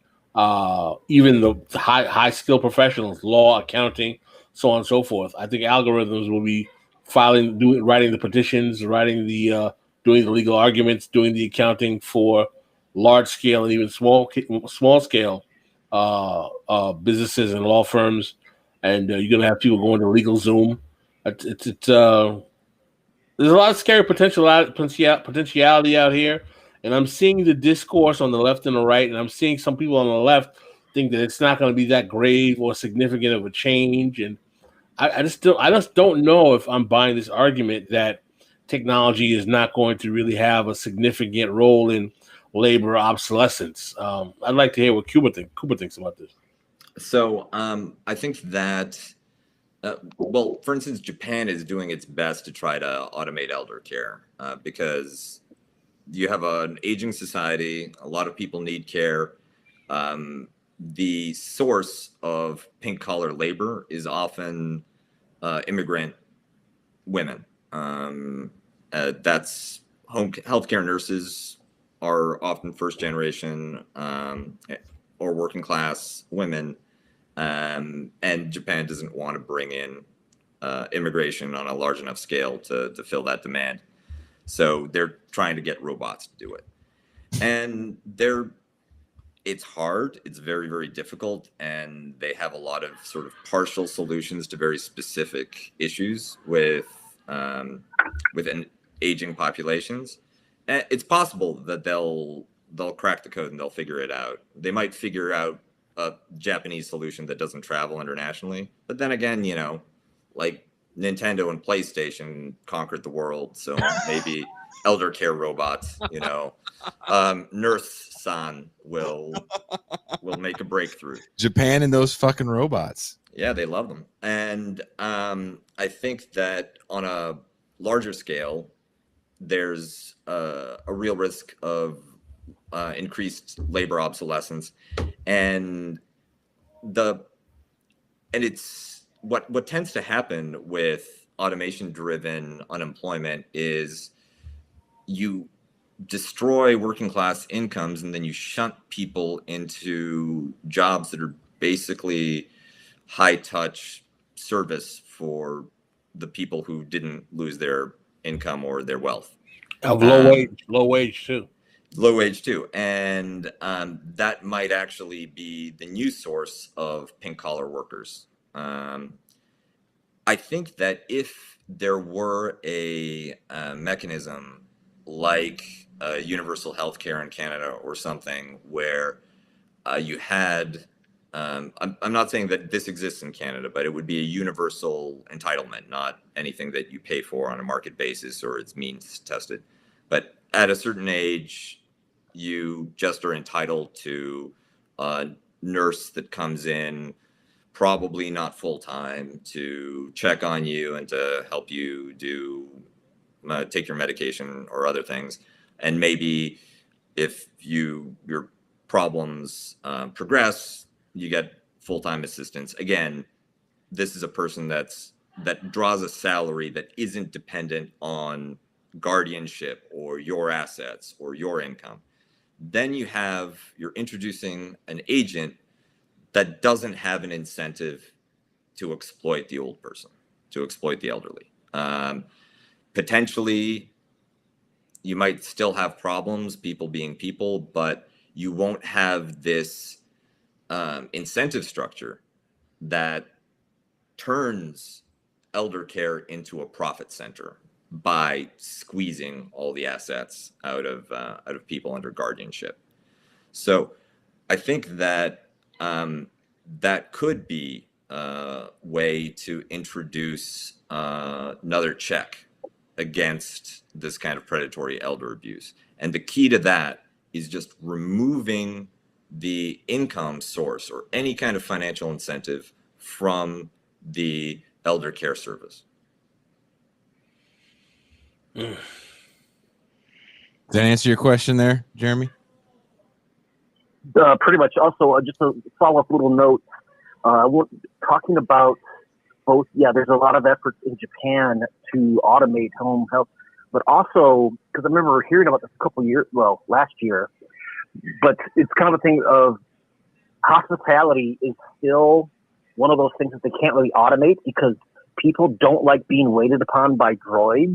Even the high skilled professionals, law, accounting, so on and so forth. I think algorithms will be writing the petitions, doing the legal arguments, doing the accounting for large scale and even small scale businesses and law firms, and you're going to have people going to LegalZoom. There's a lot of scary potentiality out here, and I'm seeing the discourse on the left and the right, and I'm seeing some people on the left think that it's not going to be that grave or significant of a change, and I just don't know if I'm buying this argument that technology is not going to really have a significant role in labor obsolescence. I'd like to hear what Cooper thinks about this. So I think that, well, for instance, Japan is doing its best to try to automate elder care because you have an aging society. A lot of people need care. The source of pink collar labor is often immigrant women. That's healthcare nurses are often first generation or working class women, and Japan doesn't want to bring in immigration on a large enough scale to fill that demand. So they're trying to get robots to do it, and it's hard. It's very, very difficult, and they have a lot of sort of partial solutions to very specific issues with aging populations. And it's possible that they'll crack the code and they'll figure it out. They might figure out a Japanese solution that doesn't travel internationally. But then again, like Nintendo and PlayStation conquered the world, so maybe elder care robots, Nurse-san will make a breakthrough. Japan and those fucking robots. Yeah, they love them. And I think that on a larger scale, there's a real risk of increased labor obsolescence, and it's what tends to happen with automation-driven unemployment is you destroy working class incomes, and then you shunt people into jobs that are basically high-touch service for the people who didn't lose their income or their wealth. Low wage too. Low wage too, and that might actually be the new source of pink collar workers. I think that if there were a mechanism like universal health care in Canada or something where you had, I'm not saying that this exists in Canada, but it would be a universal entitlement, not anything that you pay for on a market basis or it's means tested. But at a certain age, you just are entitled to a nurse that comes in, probably not full time, to check on you and to help you take your medication or other things. And maybe if your problems progress, you get full-time assistants. Again, this is a person that draws a salary that isn't dependent on guardianship or your assets or your income. Then you're introducing an agent that doesn't have an incentive to exploit the old person, to exploit the elderly. Potentially, you might still have problems, people being people, but you won't have this incentive structure that turns elder care into a profit center by squeezing all the assets out of people under guardianship. So I think that that could be a way to introduce another check against this kind of predatory elder abuse. And the key to that is just removing the income source or any kind of financial incentive from the elder care service. Does that answer your question there, Jeremy? Pretty much. Also, just a follow-up little note. Talking about both, there's a lot of efforts in Japan to automate home health, but also, because I remember hearing about this last year, but it's kind of a thing of hospitality is still one of those things that they can't really automate because people don't like being waited upon by droids,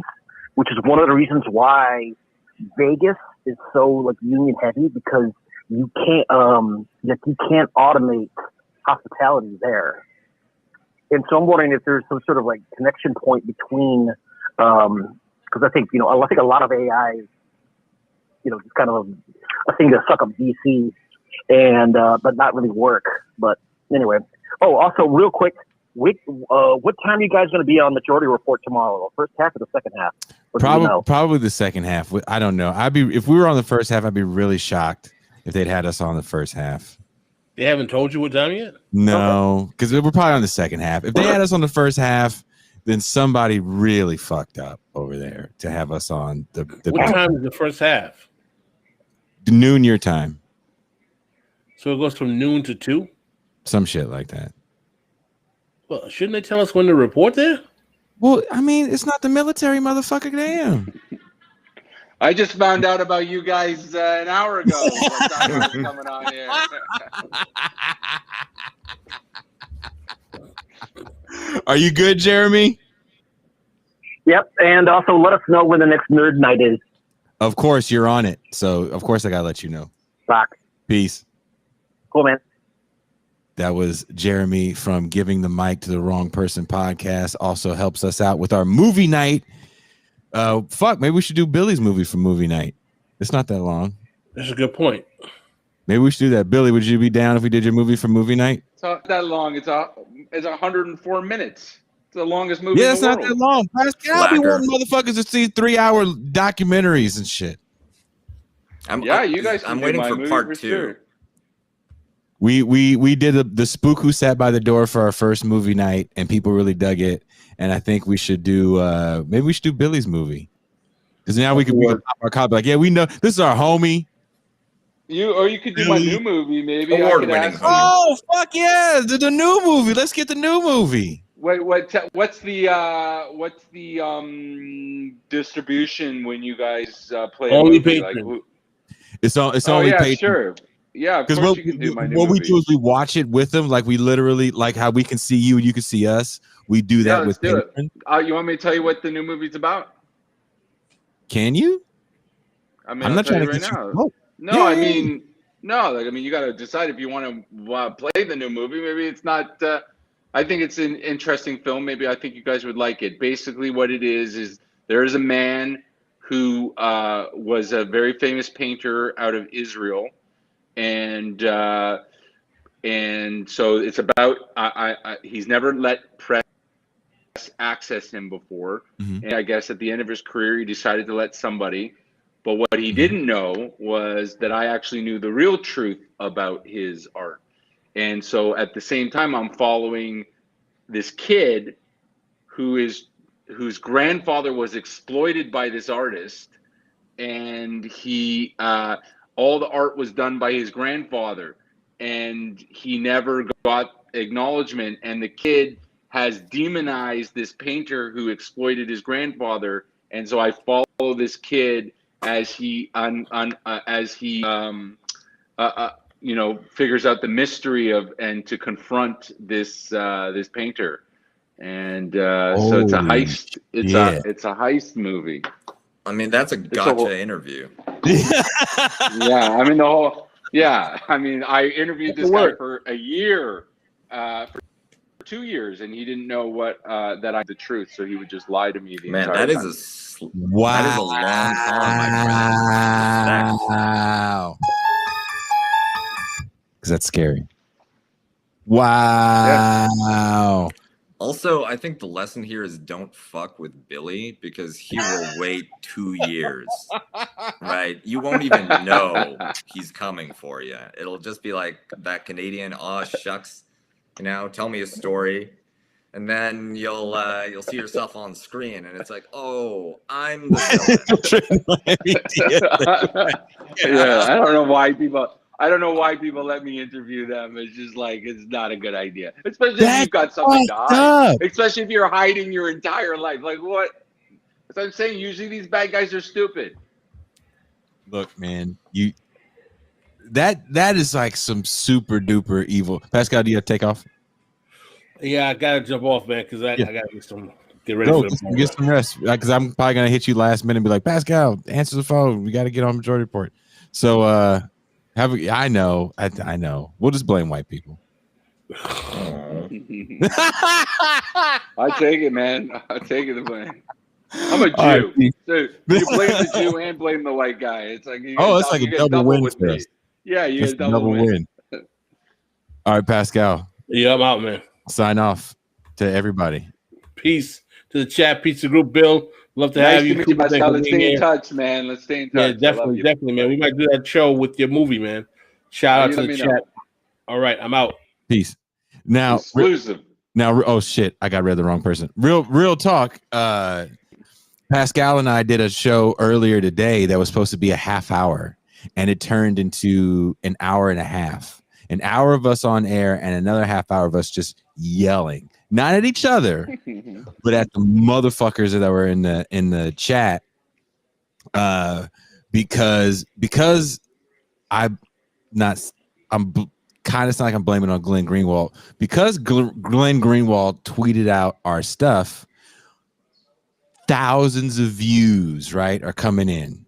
which is one of the reasons why Vegas is so like union heavy, because you can't automate hospitality there. And so I'm wondering if there's some sort of like connection point between, because I think a lot of AI is, just kind of a thing to suck up DC and, but not really work. But anyway. Oh, also real quick, what time are you guys going to be on Majority Report tomorrow? The first half or the second half? Probably the second half. I don't know. If we were on the first half, I'd be really shocked if they'd had us on the first half. They haven't told you what time yet? No, because we're probably on the second half. If they had us on the first half, then somebody really fucked up over there to have us on the What time is the first half? Noon your time. So it goes from noon to 2? Some shit like that. Well, shouldn't they tell us when to report there? Well, I mean, it's not the military, motherfucker. Damn. I just found out about you guys an hour ago. What time I was coming on here. Are you good, Jeremy? Yep, and also let us know when the next nerd night is. Of course, you're on it. So, of course, I gotta let you know. Rock. Peace. Cool, man. That was Jeremy from Giving the Mic to the Wrong Person podcast. Also helps us out with our movie night. Maybe we should do Billie's movie for movie night. It's not that long. That's a good point. Maybe we should do that. Billie, would you be down if we did your movie for movie night? It's not that long. It's 104 minutes. It's the longest movie. Yeah, it's not that long. Pascal be wanting motherfuckers to see 3-hour documentaries and shit. I'm waiting for part 2. Sure. We did the Spook Who Sat by the Door for our first movie night, and people really dug it. And I think we should do maybe we should do Billie's movie, because now we can pop our copy like, yeah, we know this is our homie. You could do my new movie, maybe. Award-winning. Oh fuck yeah, the new movie. Let's get the new movie. What's the distribution when you guys play only a movie? Patreon. It's only Patreon. Sure. Yeah, of course you can do my new what movie. we do is we watch it with them, like we literally, like how we can see you and you can see us. We do that with Patreon. You want me to tell you what the new movie's about? Can you? I mean, I'm not trying to get now. You. No, I mean, you got to decide if you want to play the new movie. Maybe it's not. I think it's an interesting film. Maybe I think you guys would like it. Basically, what it is there is a man who was a very famous painter out of Israel. And so it's about he's never let press access him before. Mm-hmm. And I guess at the end of his career, he decided to let somebody. But what he didn't know was that I actually knew the real truth about his art. And so at the same time, I'm following this kid whose grandfather was exploited by this artist, and he all the art was done by his grandfather, and he never got acknowledgement. And the kid has demonized this painter who exploited his grandfather. And so I follow this kid as he figures out the mystery of and to confront this this painter. And so it's a heist. It's a heist movie. I mean, that's a gotcha interview. Yeah, I mean the whole. Yeah, I mean, I interviewed this guy for a year, for 2 years, and he didn't know that I the truth, so he would just lie to me the entire time. That is a long time, my friend. Wow. Because that's scary. Wow. Yeah. Also, I think the lesson here is don't fuck with Billie because he will wait 2 years, right? You won't even know he's coming for you. It'll just be like that Canadian, "Aw, shucks, tell me a story." And then you'll see yourself on screen, and it's like, "Oh, I'm the villain." Yeah, I don't know why people let me interview them. It's just like it's not a good idea, especially if you've got something to hide. Especially if you're hiding your entire life. Like what? As I'm saying, usually these bad guys are stupid. Look, man, that is like some super duper evil. Pascal, do you have to take off? Yeah, I gotta jump off, man, because I gotta get ready for the get some rest. Because I'm probably gonna hit you last minute and be like, Pascal, answer the phone. We got to get on Majority Report. So I know. We'll just blame white people. I take it, man. I take it the blame. I'm a Jew. Right, so you blame the Jew and blame the white guy. It's like it's like a double win for us. Yeah, you get a double win. All right, Pascal. Yeah, I'm out, man. Sign off to everybody. Peace to the chat pizza group, Bill. Love to have you. Pascal. Let's stay in touch, man. Let's stay in touch. Yeah, definitely, man. We might do that show with your movie, man. Shout out to the chat. All right, I'm out. Peace. Now, exclusive. Oh shit, I got rid of the wrong person. Real talk. Pascal and I did a show earlier today that was supposed to be a half hour, and it turned into an hour and a half. An hour of us on air and another half hour of us just yelling, not at each other, but at the motherfuckers that were in the chat. Because I'm kind of sound like I'm blaming on Glenn Greenwald because Glenn Greenwald tweeted out our stuff. Thousands of views, right, are coming in.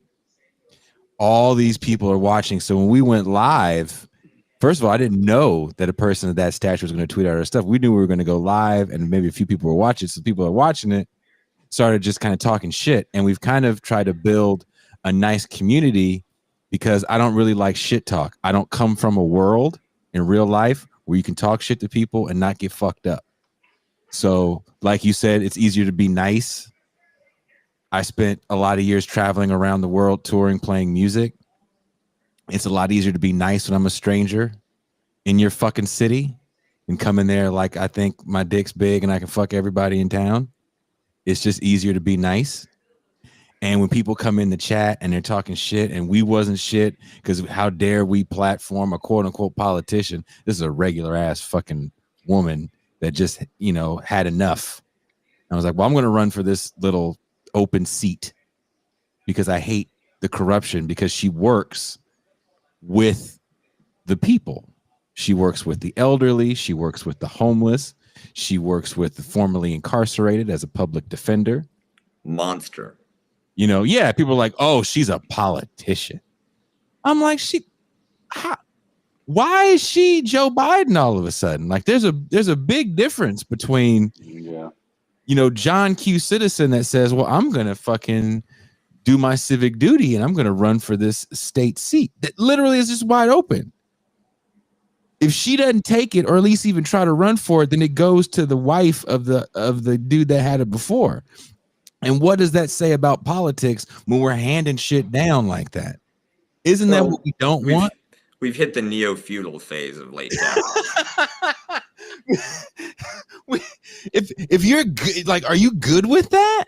All these people are watching. So when we went live, first of all, I didn't know that a person of that stature was going to tweet out our stuff. We knew we were going to go live and maybe a few people were watching. So people are watching it, started just kind of talking shit. And we've kind of tried to build a nice community because I don't really like shit talk. I don't come from a world in real life where you can talk shit to people and not get fucked up. So like you said, it's easier to be nice. I spent a lot of years traveling around the world, touring, playing music. It's a lot easier to be nice when I'm a stranger in your fucking city and come in there like I think my dick's big and I can fuck everybody in town. It's just easier to be nice. And when people come in the chat and they're talking shit and we wasn't shit because how dare we platform a quote unquote politician. This is a regular ass fucking woman that just, had enough. I was like, well, I'm going to run for this little open seat because I hate the corruption because she works with the people. She works with the elderly. She works with the homeless. She works with the formerly incarcerated as a public defender. Monster. People are like, oh, she's a politician. I'm like, why is she Joe Biden all of a sudden? Like there's a big difference between, John Q. Citizen that says, well, I'm going to fucking do my civic duty and I'm going to run for this state seat that literally is just wide open. If she doesn't take it or at least even try to run for it, then it goes to the wife of the dude that had it before. And what does that say about politics when we're handing shit down like that? Isn't that what we don't want? We've hit the neo-feudal phase of late. If you're good, like, are you good with that?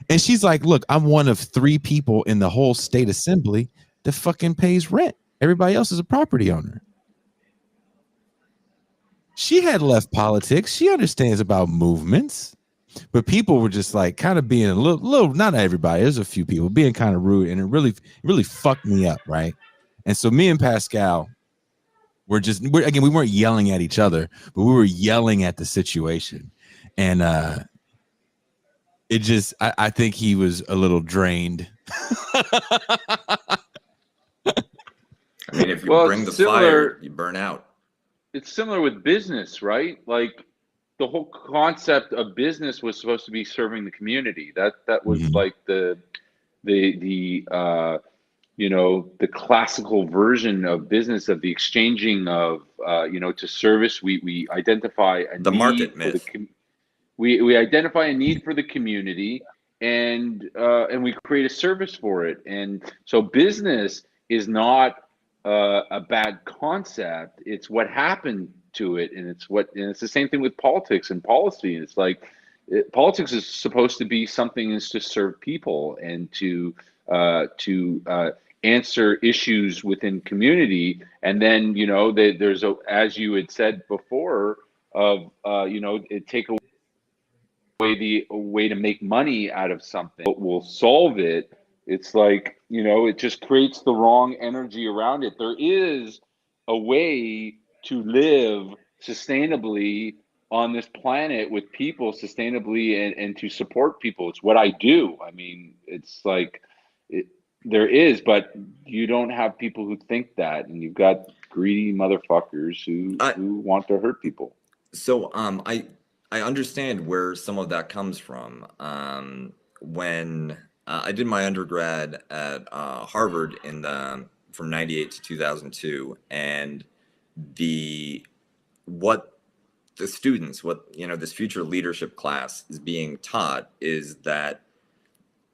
And she's like, look, I'm one of 3 people in the whole state assembly that fucking pays rent. Everybody else is a property owner. she had left politics. She understands about movements. But people were just like kind of being a little, not everybody, there's a few people being kind of rude, and it really fucked me up, right? And so me and Pascal were we weren't yelling at each other, but we were yelling at the situation. And I think he was a little drained. I mean, if you bring the fire, you burn out. It's similar with business, right? Like the whole concept of business was supposed to be serving the community. That was like the classical version of business, of the exchanging of to service. We identify the market myth. We identify a need for the community, and we create a service for it. And so business is not a bad concept. It's what happened to it, and it's the same thing with politics and policy. It's like politics is supposed to be something that's to serve people and to answer issues within community. And then there's as you had said before, of it take away the way to make money out of something. What will solve it? It's like it just creates the wrong energy around it. There is a way to live sustainably on this planet with people sustainably and to support people. It's what I do. I mean, it's like there is, but you don't have people who think that, and you've got greedy motherfuckers who want to hurt people. So I understand where some of that comes from. When I did my undergrad at Harvard from 98 to 2002, and what the students, this future leadership class is being taught is that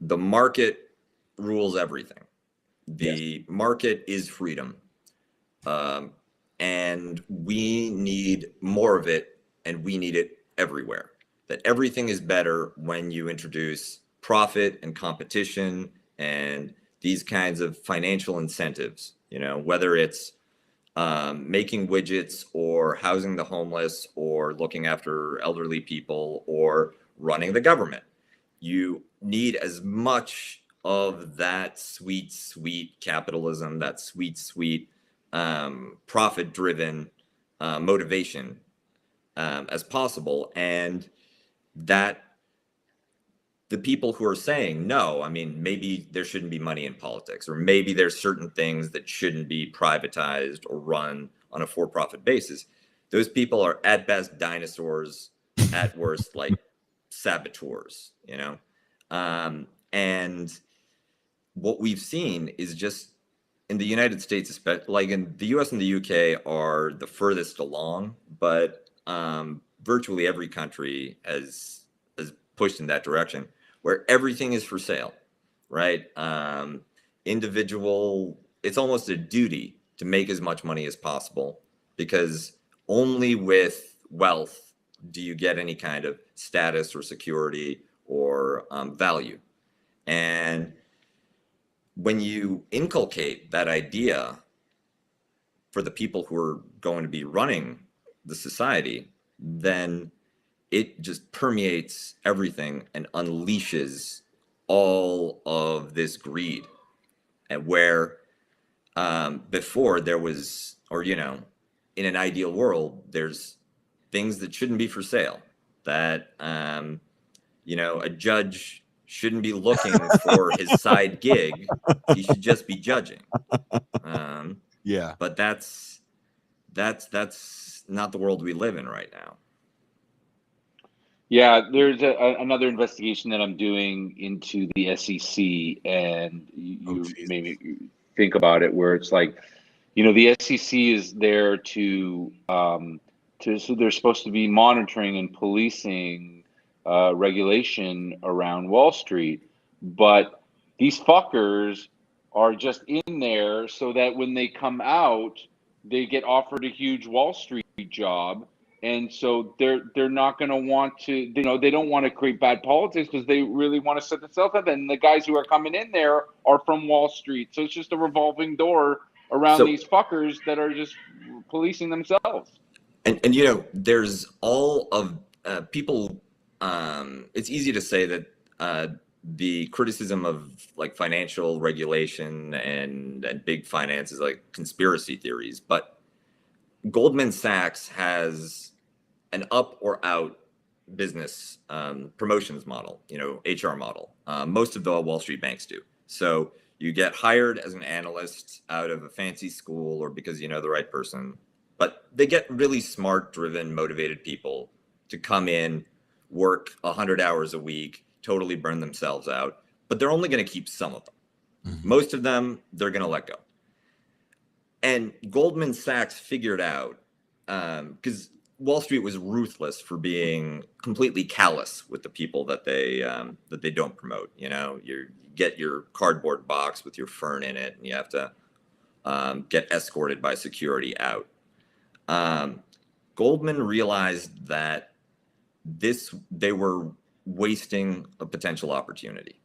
the market rules everything. The market is freedom. And we need more of it, and we need it everywhere. That everything is better when you introduce profit and competition and these kinds of financial incentives, whether it's making widgets or housing the homeless or looking after elderly people or running the government. You need as much of that sweet capitalism, that sweet profit-driven motivation as possible. And that the people who are saying, no, I mean, maybe there shouldn't be money in politics, or maybe there's certain things that shouldn't be privatized or run on a for-profit basis. Those people are at best dinosaurs, at worst, like saboteurs, and what we've seen is just in the United States, especially like in the US and the UK are the furthest along, but virtually every country has pushed in that direction, where everything is for sale, right? It's almost a duty to make as much money as possible, because only with wealth do you get any kind of status or security or value. And when you inculcate that idea for the people who are going to be running the society, then it just permeates everything and unleashes all of this greed. And where before there was, in an ideal world, there's things that shouldn't be for sale, that, a judge shouldn't be looking for his side gig. He should just be judging. But that's not the world we live in right now. Yeah, there's another investigation that I'm doing into the SEC, and you maybe think about it, where it's like, the SEC is there so they're supposed to be monitoring and policing regulation around Wall Street, but these fuckers are just in there so that when they come out, they get offered a huge Wall Street job. And so they're not going to want to, they don't want to create bad politics because they really want to set themselves up. And the guys who are coming in there are from Wall Street. So it's just a revolving door around these fuckers that are just policing themselves. And you know, there's all of people. It's easy to say that the criticism of like financial regulation and big finance is like conspiracy theories, but Goldman Sachs has an up or out business promotions model, you know, HR model. Most of the Wall Street banks do. So you get hired as an analyst out of a fancy school or because you know the right person, but they get really smart, driven, motivated people to come in, work 100 hours a week, totally burn themselves out, but they're only going to keep some of them. Mm-hmm. Most of them, they're going to let go. And Goldman Sachs figured out, because Wall Street was ruthless for being completely callous with the people that they don't promote. You know, you get your cardboard box with your fern in it, and you have to get escorted by security out. Goldman realized that they were wasting a potential opportunity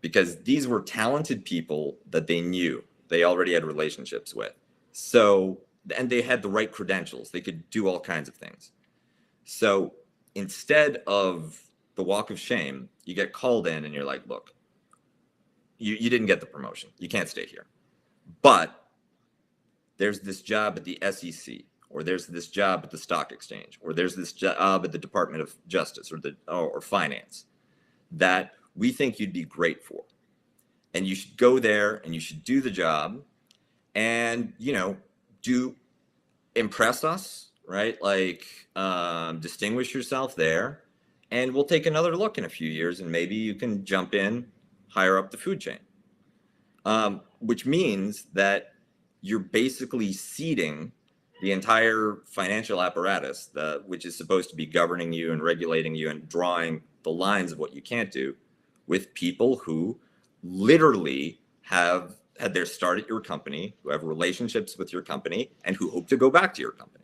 because these were talented people that they knew they already had relationships with. So, and they had the right credentials. They could do all kinds of things. So instead of the walk of shame, you get called in and you're like, look, you didn't get the promotion. You can't stay here. But there's this job at the SEC, or there's this job at the stock exchange, or there's this job at the Department of Justice or finance that we think you'd be great for. And you should go there and you should do the job and, you know, impress us, right? Like distinguish yourself there, and we'll take another look in a few years and maybe you can jump in higher up the food chain, which means that you're basically ceding the entire financial apparatus, which is supposed to be governing you and regulating you and drawing the lines of what you can't do, with people who literally have had their start at your company, who have relationships with your company, and who hope to go back to your company.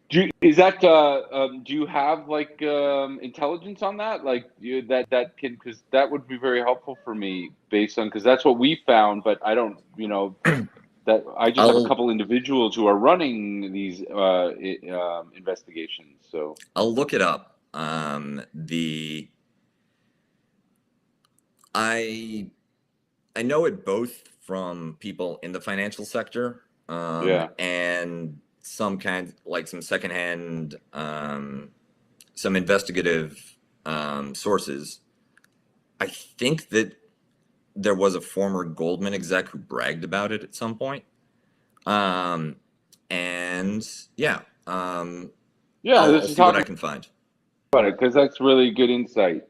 Do you have like intelligence on that? Like that can, because that would be very helpful for me based on, because that's what we found, but I don't, you know, that I just have a couple individuals who are running these investigations. So I'll look it up. I know it both from people in the financial sector, and some secondhand, some investigative sources. I think that there was a former Goldman exec who bragged about it at some point. I'll see what I can find about it, because that's really good insight.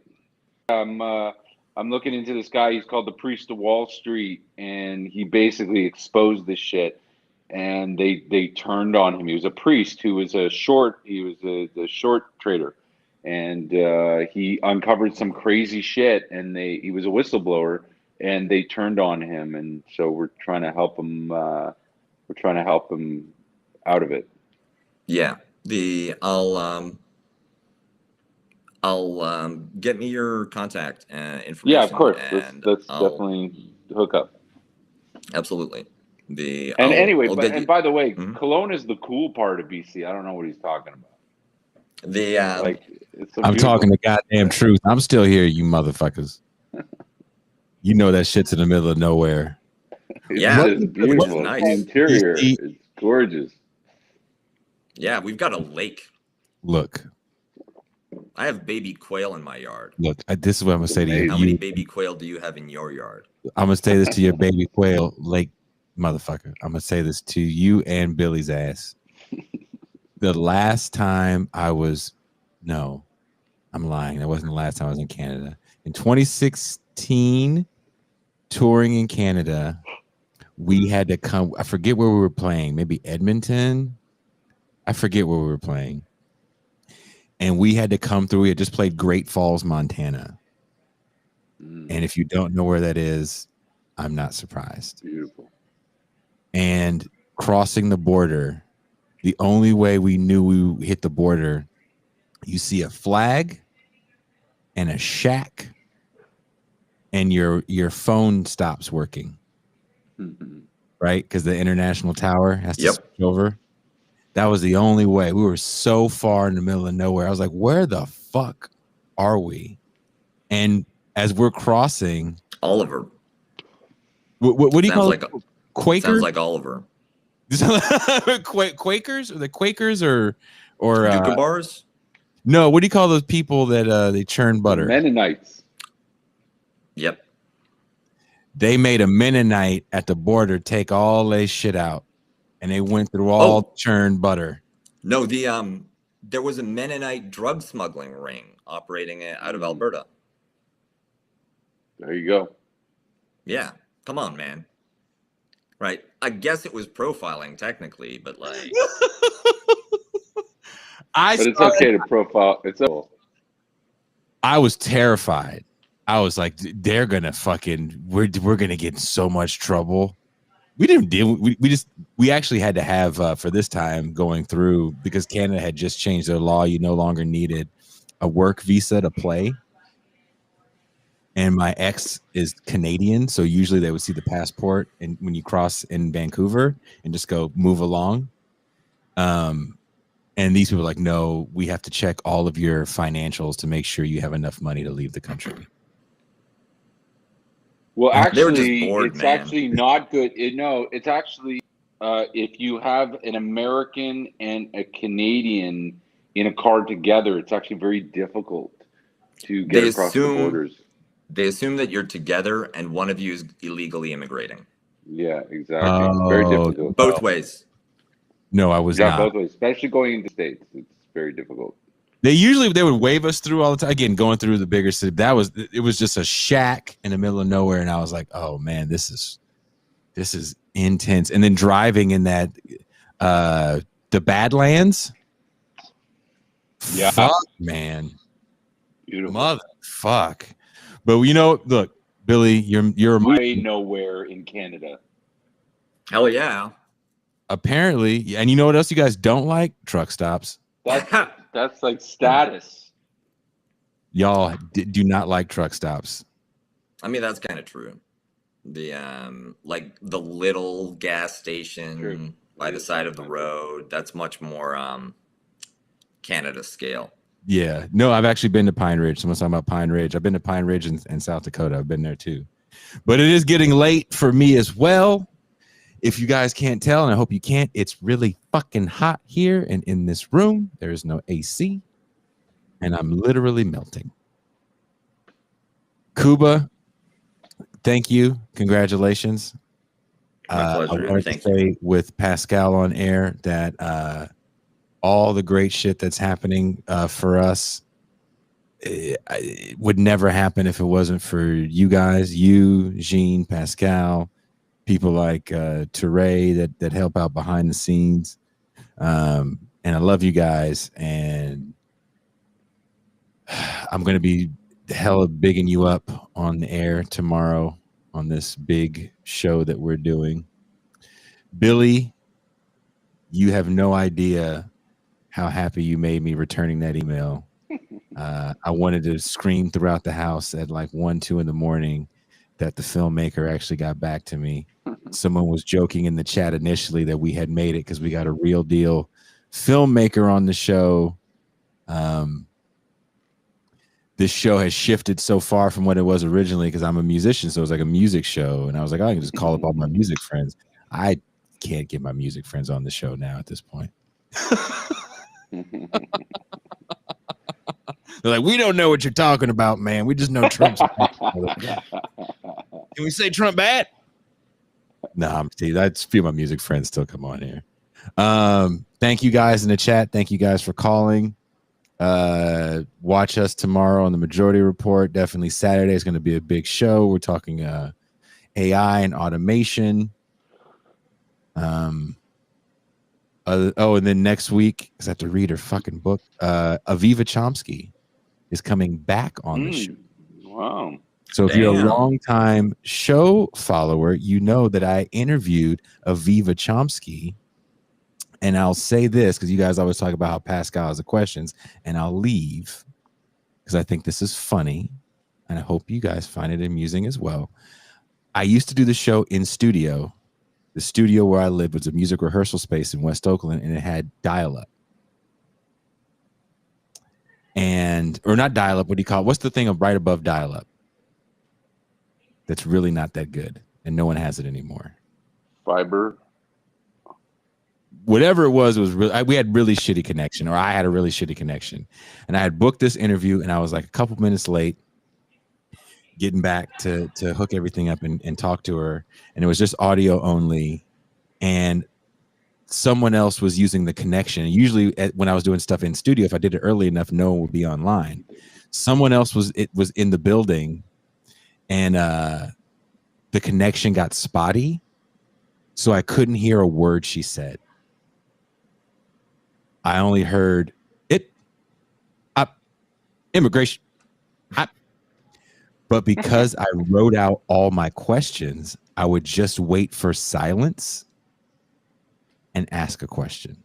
I'm looking into this guy. He's called the Priest of Wall Street, and he basically exposed this shit. And they turned on him. He was a priest who was a short trader, and he uncovered some crazy shit. And he was a whistleblower, and they turned on him. And so we're trying to help him. We're trying to help him out of it. Yeah. I'll get me your contact information. Yeah, of course. Let's definitely hook up. Absolutely. By the way, Cologne is the cool part of BC. I don't know what he's talking about. I'm talking the goddamn truth. I'm still here, you motherfuckers. You know that shit's in the middle of nowhere. Yeah, it's beautiful. Nice. The interior is gorgeous. Yeah, we've got a lake. Look. I have baby quail in my yard. Look, this is what I'm gonna say to you. How many baby quail do you have in your yard? I'm gonna say this to your baby quail lake motherfucker. I'm gonna say this to you and Billie's ass. The last time I'm lying. That wasn't the last time I was in Canada. In 2016, touring in Canada, we had to come. I forget where we were playing. Maybe Edmonton. I forget where we were playing. And we had to come through. We had just played Great Falls, Montana. And if you don't know where that is, I'm not surprised. Beautiful. And crossing the border, the only way we knew we hit the border, you see a flag and a shack, and your phone stops working. Right? Because the international tower has to switch over. That was the only way. We were so far in the middle of nowhere. I was like, where the fuck are we? And as we're crossing, Oliver. What do you call it? Quakers? Sounds like Oliver. Quakers? Or the Quakers or Duca bars? No, what do you call those people that they churn butter? Mennonites. Yep. They made a Mennonite at the border take all their shit out, and they went through all churned butter. No, there was a Mennonite drug smuggling ring operating out of Alberta. There you go. Yeah, come on, man. Right. I guess it was profiling technically, but like. But it's okay to profile. It's okay. I was terrified. I was like, they're gonna fucking. We're gonna get in so much trouble. We didn't deal. We actually had to have for this time going through, because Canada had just changed their law. You no longer needed a work visa to play. And my ex is Canadian, so usually they would see the passport and when you cross in Vancouver and just go move along. And these people were like, no, we have to check all of your financials to make sure you have enough money to leave the country. Well, actually, it's actually not good. It's actually if you have an American and a Canadian in a car together, it's actually very difficult to get across the borders. They assume that you're together and one of you is illegally immigrating. Yeah, exactly. It's very difficult. Both ways. No, I was not. Both ways, especially going into the States. It's very difficult. They would wave us through all the time. Again, going through the bigger city. It was just a shack in the middle of nowhere, and I was like, oh man, this is intense. And then driving in that the Badlands. Yeah. Fuck, man. Beautiful. Motherfuck. But look, Billy, you're way nowhere in Canada. Hell yeah. Apparently, and you know what else you guys don't like? Truck stops. That's like status. Y'all do not like truck stops. I mean, that's kind of true. The like the little gas station by the side of the road, that's much more Canada scale. Yeah. No, I've actually been to Pine Ridge. Someone's talking about Pine Ridge. I've been to Pine Ridge in South Dakota. I've been there too. But it is getting late for me as well. If you guys can't tell, and I hope you can't, it's really fucking hot here and in this room. There is no AC, and I'm literally melting. Cuba, thank you. Congratulations. My pleasure. I wanted to say with Pascal on air that all the great shit that's happening for us it would never happen if it wasn't for you guys, you, Jean, Pascal, people like Teray that help out behind the scenes. And I love you guys. And I'm going to be hella bigging you up on the air tomorrow on this big show that we're doing. Billy, you have no idea how happy you made me returning that email. I wanted to scream throughout the house at like 1, 2 in the morning that the filmmaker actually got back to me. Someone was joking in the chat initially that we had made it because we got a real deal filmmaker on the show. This show has shifted so far from what it was originally because I'm a musician, so it was like a music show, and I was like, I can just call up all my music friends. I can't get my music friends on the show now at this point. They're like, we don't know what you're talking about, man. We just know Trump's bad. Can we say Trump bad? No, I'm teasing. That's a few of my music friends still come on here. Thank you guys in the chat. Thank you guys for calling. Watch us tomorrow on the Majority Report. Definitely Saturday is going to be a big show. We're talking AI and automation. And then next week, because I have to read her fucking book, Aviva Chomsky is coming back on the show. Wow. So if you're a long-time show follower, you know that I interviewed Aviva Chomsky. And I'll say this, because you guys always talk about how Pascal has the questions, and I'll leave, because I think this is funny, and I hope you guys find it amusing as well. I used to do the show in studio. the studio where I lived was a music rehearsal space in West Oakland, and it had dial-up. Or not dial-up, what do you call it? What's the thing right above dial-up that's really not that good and no one has it anymore? Fiber. Whatever it was really, we had really shitty connection, or I had a really shitty connection. And I had booked this interview, and I was like a couple minutes late getting back to hook everything up and talk to her. And it was just audio only. And someone else was using the connection. And usually when I was doing stuff in studio, if I did it early enough, no one would be online. Someone else was in the building, and the connection got spotty. So I couldn't hear a word she said. I only heard it up immigration. But because I wrote out all my questions, I would just wait for silence and ask a question.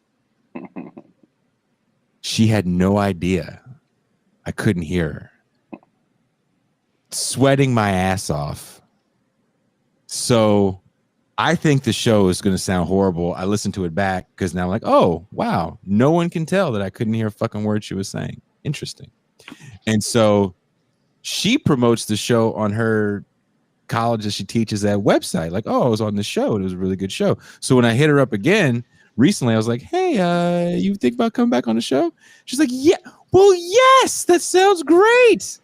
She had no idea. I couldn't hear her. Sweating my ass off. So I think the show is going to sound horrible. I listened to it back because now I'm like, oh, wow. No one can tell that I couldn't hear a fucking word she was saying. Interesting. And so she promotes the show on her college that she teaches at website. Like, oh, I was on the show. It was a really good show. So when I hit her up again recently, I was like, hey, you think about coming back on the show? She's like, yeah, well, yes, that sounds great.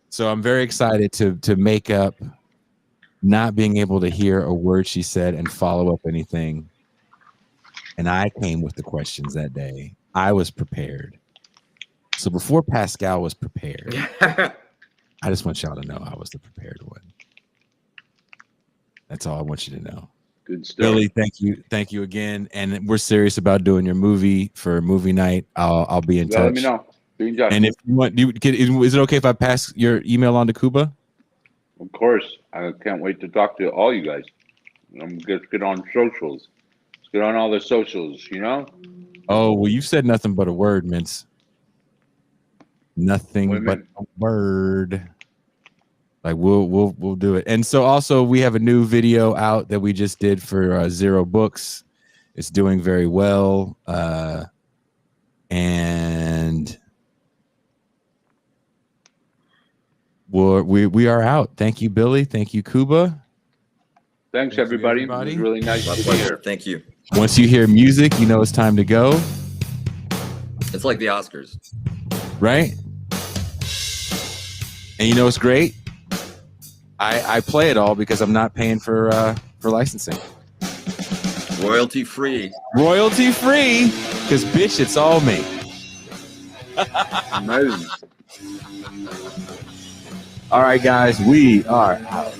So I'm very excited to make up not being able to hear a word she said and follow up anything. And I came with the questions that day. I was prepared. So before Pascal was prepared, I just want y'all to know I was the prepared one. That's all I want you to know. Good stuff. Billie, thank you again. And we're serious about doing your movie for movie night. I'll be in touch. Let me know. Be in touch. And if you want, is it okay if I pass your email on to Kuba? Of course. I can't wait to talk to all you guys. I'm just get on socials. Let's get on all the socials, you know? Oh, well, you've said nothing but a word, Mintz. Nothing but a word. Like we'll do it. And so also we have a new video out that we just did for Zero Books. It's doing very well. And we are out. Thank you, Billie. Thank you, Kuba. Thanks everybody. It was really nice. My pleasure. Thank you. Once you hear music, you know it's time to go. It's like the Oscars. Right? And you know what's great? I play it all because I'm not paying for licensing. Royalty free. Royalty free, because bitch, it's all me. Amazing. All right, guys, we are out.